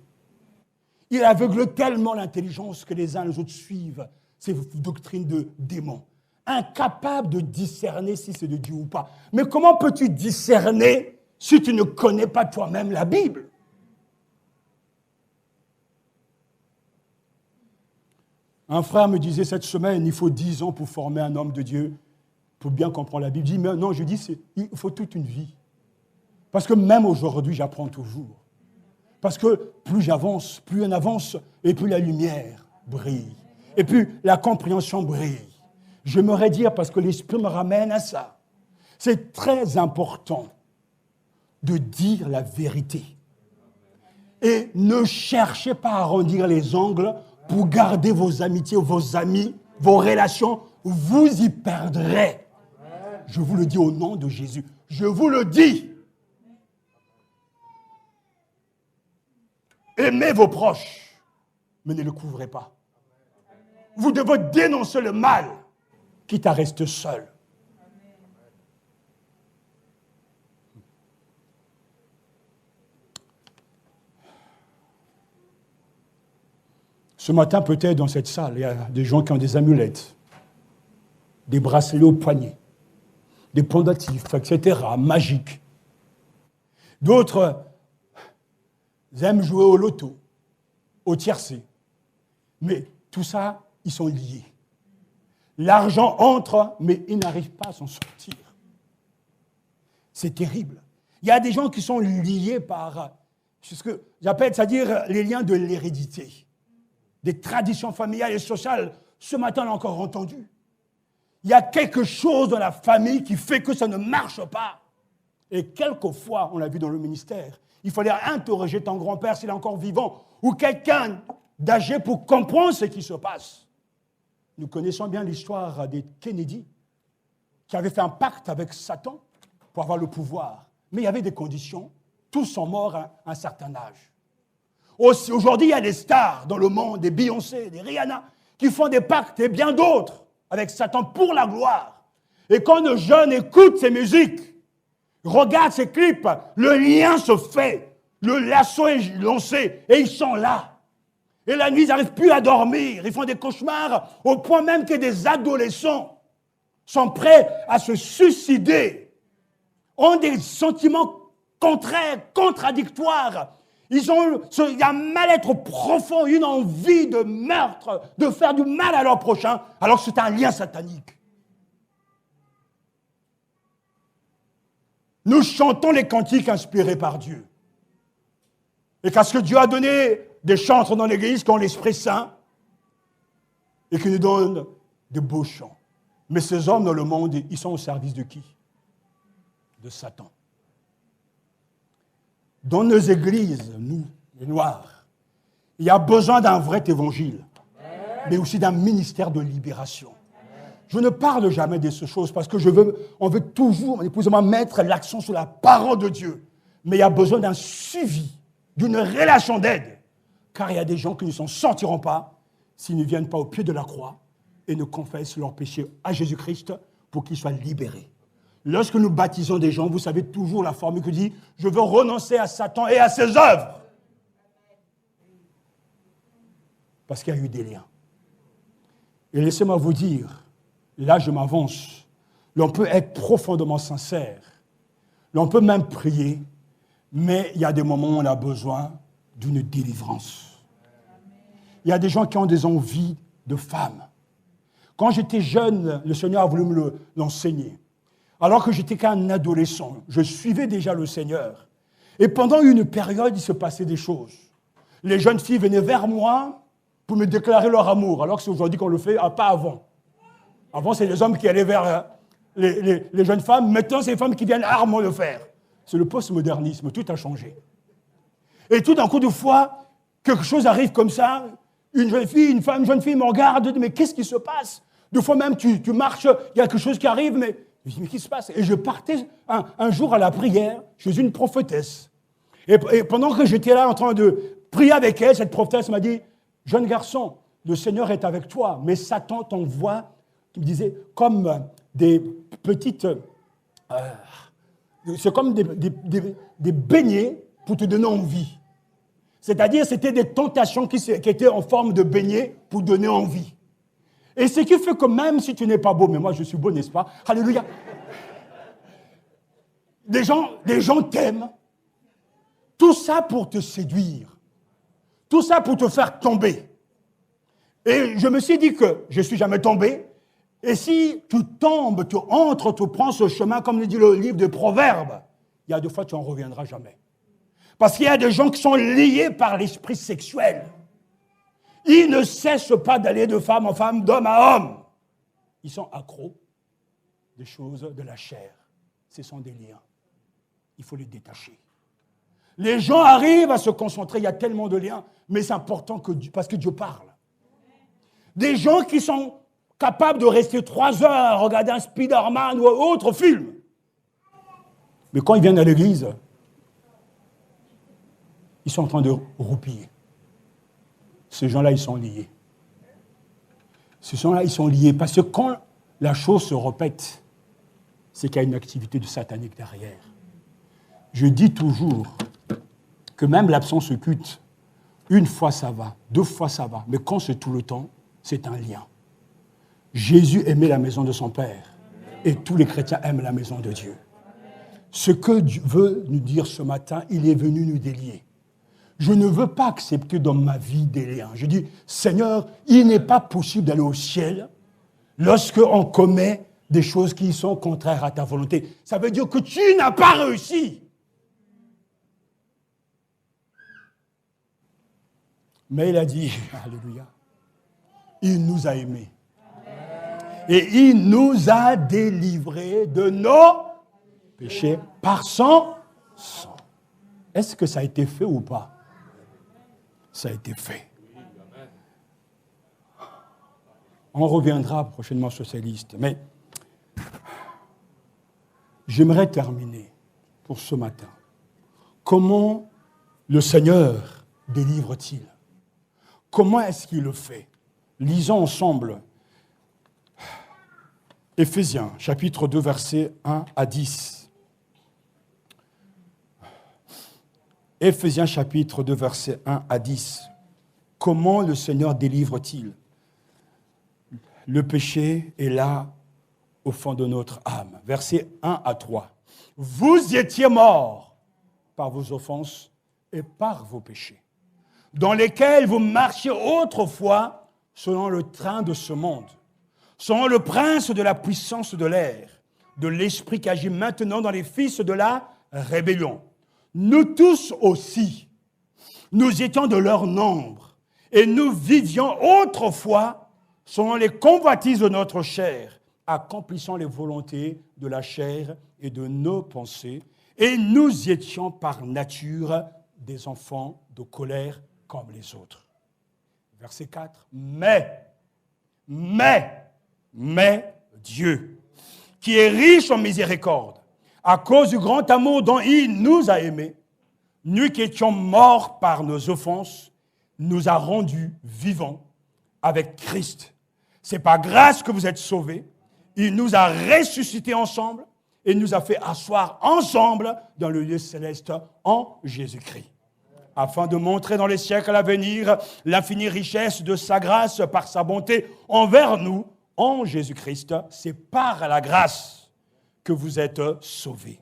Il aveugle tellement l'intelligence que les uns et les autres suivent ces doctrines de démons. Incapable de discerner si c'est de Dieu ou pas. Mais comment peux-tu discerner si tu ne connais pas toi-même la Bible? Un frère me disait cette semaine, il faut 10 ans pour former un homme de Dieu, pour bien comprendre la Bible. Je dis, mais non, il faut toute une vie. Parce que même aujourd'hui, j'apprends toujours. Parce que plus j'avance, plus on avance, et plus la lumière brille. Et plus la compréhension brille. J'aimerais dire, parce que l'Esprit me ramène à ça, c'est très important de dire la vérité. Et ne cherchez pas à arrondir les angles pour garder vos amitiés, vos amis, vos relations. Vous y perdrez. Je vous le dis au nom de Jésus. Je vous le dis. Aimez vos proches, mais ne le couvrez pas. Vous devez dénoncer le mal, quitte à rester seul. Ce matin, peut-être dans cette salle, il y a des gens qui ont des amulettes, des bracelets au poignet, des pendentifs, etc., magiques. D'autres aiment jouer au loto, au tiercé. Mais tout ça, ils sont liés. L'argent entre, mais ils n'arrivent pas à s'en sortir. C'est terrible. Il y a des gens qui sont liés par ce que j'appelle, c'est-à-dire les liens de l'hérédité, des traditions familiales et sociales. Ce matin, on l'a encore entendu. Il y a quelque chose dans la famille qui fait que ça ne marche pas. Et quelquefois, on l'a vu dans le ministère, il fallait interroger ton grand-père s'il est encore vivant ou quelqu'un d'âgé pour comprendre ce qui se passe. Nous connaissons bien l'histoire des Kennedy qui avaient fait un pacte avec Satan pour avoir le pouvoir. Mais il y avait des conditions. Tous sont morts à un certain âge. Aussi, aujourd'hui, il y a des stars dans le monde, des Beyoncé, des Rihanna, qui font des pactes et bien d'autres avec Satan pour la gloire. Et quand nos jeunes écoutent ces musiques, regardent ces clips, le lien se fait, le lasso est lancé et ils sont là. Et la nuit, ils n'arrivent plus à dormir, ils font des cauchemars au point même que des adolescents sont prêts à se suicider, ont des sentiments contraires, contradictoires. Il y a un mal-être profond, une envie de meurtre, de faire du mal à leur prochain, alors que c'est un lien satanique. Nous chantons les cantiques inspirés par Dieu. Et parce que Dieu a donné des chantres dans l'Église qui ont l'Esprit Saint et qui nous donnent de beaux chants. Mais ces hommes dans le monde, ils sont au service de qui? De Satan. Dans nos églises, nous, les Noirs, il y a besoin d'un vrai évangile, mais aussi d'un ministère de libération. Je ne parle jamais de ces choses parce que on veut toujours, mon épouse et moi, mettre l'accent sur la parole de Dieu. Mais il y a besoin d'un suivi, d'une relation d'aide. Car il y a des gens qui ne s'en sortiront pas s'ils ne viennent pas au pied de la croix et ne confessent leurs péchés à Jésus-Christ pour qu'ils soient libérés. Lorsque nous baptisons des gens, vous savez toujours la formule qui dit « Je veux renoncer à Satan et à ses œuvres ». Parce qu'il y a eu des liens. Et laissez-moi vous dire, là je m'avance, l'on peut être profondément sincère, l'on peut même prier, mais il y a des moments où on a besoin d'une délivrance. Il y a des gens qui ont des envies de femmes. Quand j'étais jeune, le Seigneur a voulu me l'enseigner. alors que j'étais qu'un adolescent. Je suivais déjà le Seigneur. Et pendant une période, il se passait des choses. Les jeunes filles venaient vers moi pour me déclarer leur amour, alors que c'est aujourd'hui qu'on le fait, pas avant. Avant, c'est les hommes qui allaient vers les jeunes femmes. Maintenant, c'est les femmes qui viennent rarement le faire. C'est le postmodernisme, tout a changé. Et tout d'un coup de fois, quelque chose arrive comme ça, une jeune fille me regarde, mais qu'est-ce qui se passe? Deux fois même, tu marches, il y a quelque chose qui arrive, mais je dis, mais qu'est-ce qui se passe? Et je partais un jour à la prière chez une prophétesse. Et pendant que j'étais là en train de prier avec elle, cette prophétesse m'a dit, jeune garçon, le Seigneur est avec toi, mais Satan t'envoie, il me disait, comme des petites... c'est comme des beignets pour te donner envie. C'est-à-dire, c'était des tentations qui étaient en forme de beignets pour donner envie. Et ce qui fait que même si tu n'es pas beau, mais moi je suis beau, n'est-ce pas? Alléluia. Des gens t'aiment. Tout ça pour te séduire. Tout ça pour te faire tomber. Et je me suis dit que je ne suis jamais tombé. Et si tu tombes, tu entres, tu prends ce chemin, comme le dit le livre de Proverbes, il y a 2 fois tu n'en reviendras jamais. Parce qu'il y a des gens qui sont liés par l'esprit sexuel. Ils ne cessent pas d'aller de femme en femme, d'homme à homme. Ils sont accros des choses de la chair. Ce sont des liens. Il faut les détacher. Les gens arrivent à se concentrer, il y a tellement de liens, mais c'est important parce que Dieu parle. Des gens qui sont capables de rester 3 heures à regarder un Spider-Man ou autre film. Mais quand ils viennent à l'église, ils sont en train de roupiller. Ces gens-là, ils sont liés. Ces gens-là, ils sont liés parce que quand la chose se répète, c'est qu'il y a une activité de satanique derrière. Je dis toujours que même l'absence occulte, 1 fois ça va, 2 fois ça va, mais quand c'est tout le temps, c'est un lien. Jésus aimait la maison de son Père et tous les chrétiens aiment la maison de Dieu. Ce que Dieu veut nous dire ce matin, il est venu nous délier. Je ne veux pas accepter dans ma vie des liens. Je dis, Seigneur, il n'est pas possible d'aller au ciel lorsqu'on commet des choses qui sont contraires à ta volonté. Ça veut dire que tu n'as pas réussi. Mais il a dit, alléluia, il nous a aimés. Et il nous a délivrés de nos péchés par son sang. Est-ce que ça a été fait ou pas? Ça a été fait. On reviendra prochainement sur ces listes. Mais j'aimerais terminer pour ce matin. Comment le Seigneur délivre-t-il? Comment est-ce qu'il le fait? Lisons ensemble Éphésiens, chapitre 2, versets 1 à 10. Éphésiens, chapitre 2, versets 1 à 10. Comment le Seigneur délivre-t-il? Le péché est là, au fond de notre âme. Versets 1 à 3. Vous étiez morts par vos offenses et par vos péchés, dans lesquels vous marchiez autrefois selon le train de ce monde, selon le prince de la puissance de l'air, de l'esprit qui agit maintenant dans les fils de la rébellion. Nous tous aussi, nous étions de leur nombre, et nous vivions autrefois selon les convoitises de notre chair, accomplissant les volontés de la chair et de nos pensées, et nous étions par nature des enfants de colère comme les autres. Verset 4. Mais Dieu, qui est riche en miséricorde, à cause du grand amour dont il nous a aimés, nous qui étions morts par nos offenses, nous a rendus vivants avec Christ. C'est par grâce que vous êtes sauvés. Il nous a ressuscités ensemble et nous a fait asseoir ensemble dans le lieu céleste en Jésus-Christ, afin de montrer dans les siècles à venir l'infinie richesse de sa grâce par sa bonté envers nous en Jésus-Christ. C'est par la grâce que vous êtes sauvés,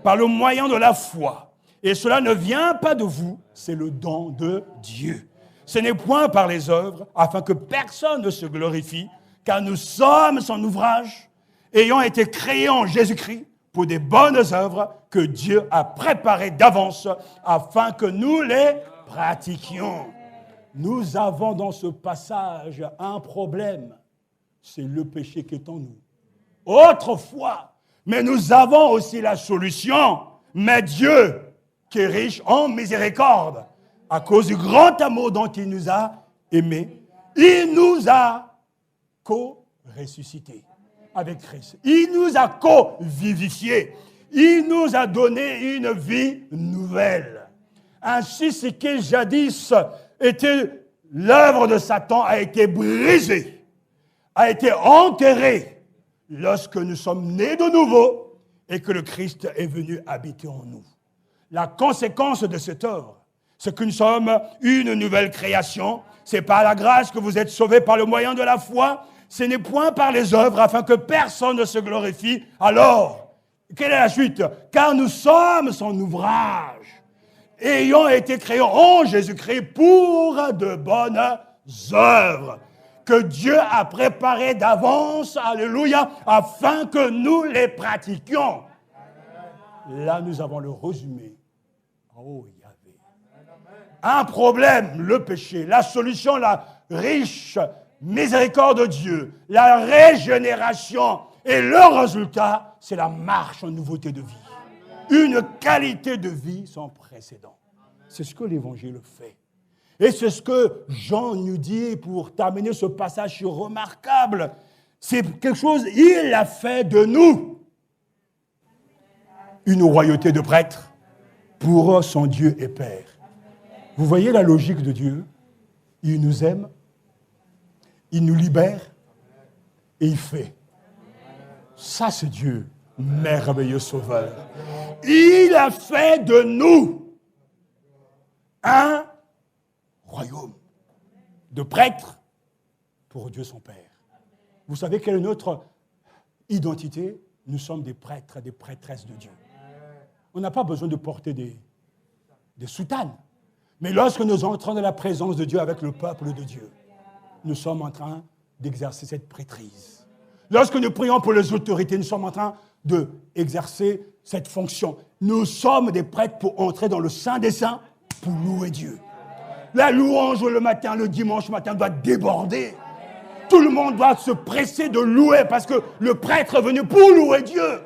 par le moyen de la foi. Et cela ne vient pas de vous, c'est le don de Dieu. Ce n'est point par les œuvres, afin que personne ne se glorifie, car nous sommes son ouvrage, ayant été créés en Jésus-Christ pour des bonnes œuvres que Dieu a préparées d'avance afin que nous les pratiquions. Nous avons dans ce passage un problème, c'est le péché qui est en nous. Autrefois, mais nous avons aussi la solution, mais Dieu, qui est riche en miséricorde, à cause du grand amour dont il nous a aimés, il nous a co-ressuscités avec Christ. Il nous a co-vivifiés. Il nous a donné une vie nouvelle. Ainsi, ce qui jadis était l'œuvre de Satan a été brisé, a été enterré lorsque nous sommes nés de nouveau et que le Christ est venu habiter en nous. La conséquence de cette œuvre, c'est que nous sommes une nouvelle création. C'est par la grâce que vous êtes sauvés par le moyen de la foi. Ce n'est point par les œuvres afin que personne ne se glorifie. Alors, quelle est la suite? Car nous sommes son ouvrage, ayant été créés en Jésus-Christ pour de bonnes œuvres, que Dieu a préparées d'avance, alléluia, afin que nous les pratiquions. Là, nous avons le résumé. Oh, il y avait un problème, le péché. La solution, la riche miséricorde de Dieu, la régénération. Et le résultat, c'est la marche en nouveauté de vie. Une qualité de vie sans précédent. C'est ce que l'Évangile fait. Et c'est ce que Jean nous dit pour terminer ce passage remarquable. C'est quelque chose, il a fait de nous une royauté de prêtres pour son Dieu et Père. Vous voyez la logique de Dieu? Il nous aime, il nous libère et il fait. Ça, c'est Dieu, merveilleux sauveur. Il a fait de nous un royaume de prêtres pour Dieu son Père. Vous savez quelle est notre identité? Nous sommes des prêtres et des prêtresses de Dieu. On n'a pas besoin de porter des soutanes. Mais lorsque nous entrons dans la présence de Dieu avec le peuple de Dieu, nous sommes en train d'exercer cette prêtrise. Lorsque nous prions pour les autorités, nous sommes en train d'exercer cette fonction. Nous sommes des prêtres pour entrer dans le Saint des Saints, pour louer Dieu. La louange le matin, le dimanche matin doit déborder. Tout le monde doit se presser de louer parce que le prêtre est venu pour louer Dieu.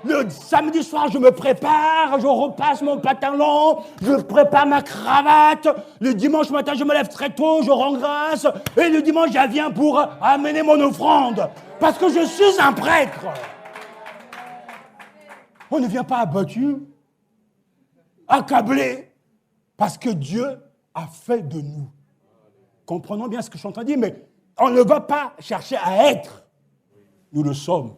Le samedi soir, je me prépare, je repasse mon pantalon, je prépare ma cravate. Le dimanche matin, je me lève très tôt, je rends grâce. Et le dimanche, je viens pour amener mon offrande. Parce que je suis un prêtre. On ne vient pas abattu, accablé, parce que Dieu a fait de nous. Comprenons bien ce que je suis en train de dire, mais on ne va pas chercher à être. Nous le sommes.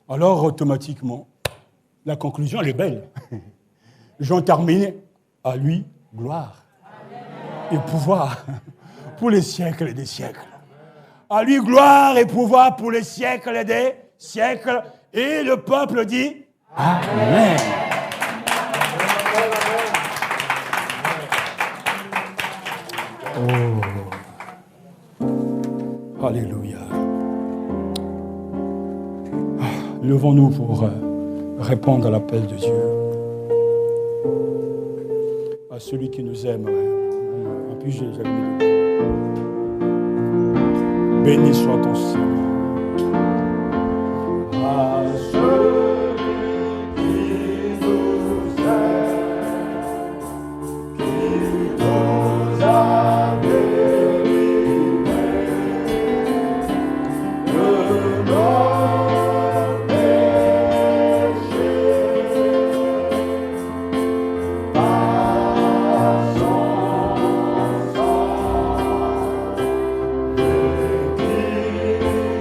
Alors, automatiquement, la conclusion, elle est belle. J'en termine. À lui, gloire et pouvoir pour les siècles et des siècles. À lui, gloire et pouvoir pour les siècles et des siècles. Et le peuple dit Amen. Oh. Alléluia. Levons-nous pour répondre à l'appel de Dieu. À celui qui nous aime. Puis-je les aimer. Béni soit ton Seigneur. À celui qui nous aime, qui nous a délivrés de nos péchés, par son sang, et qui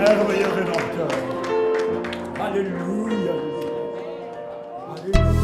Merveilleux Rédempteur. Alléluia. Alléluia.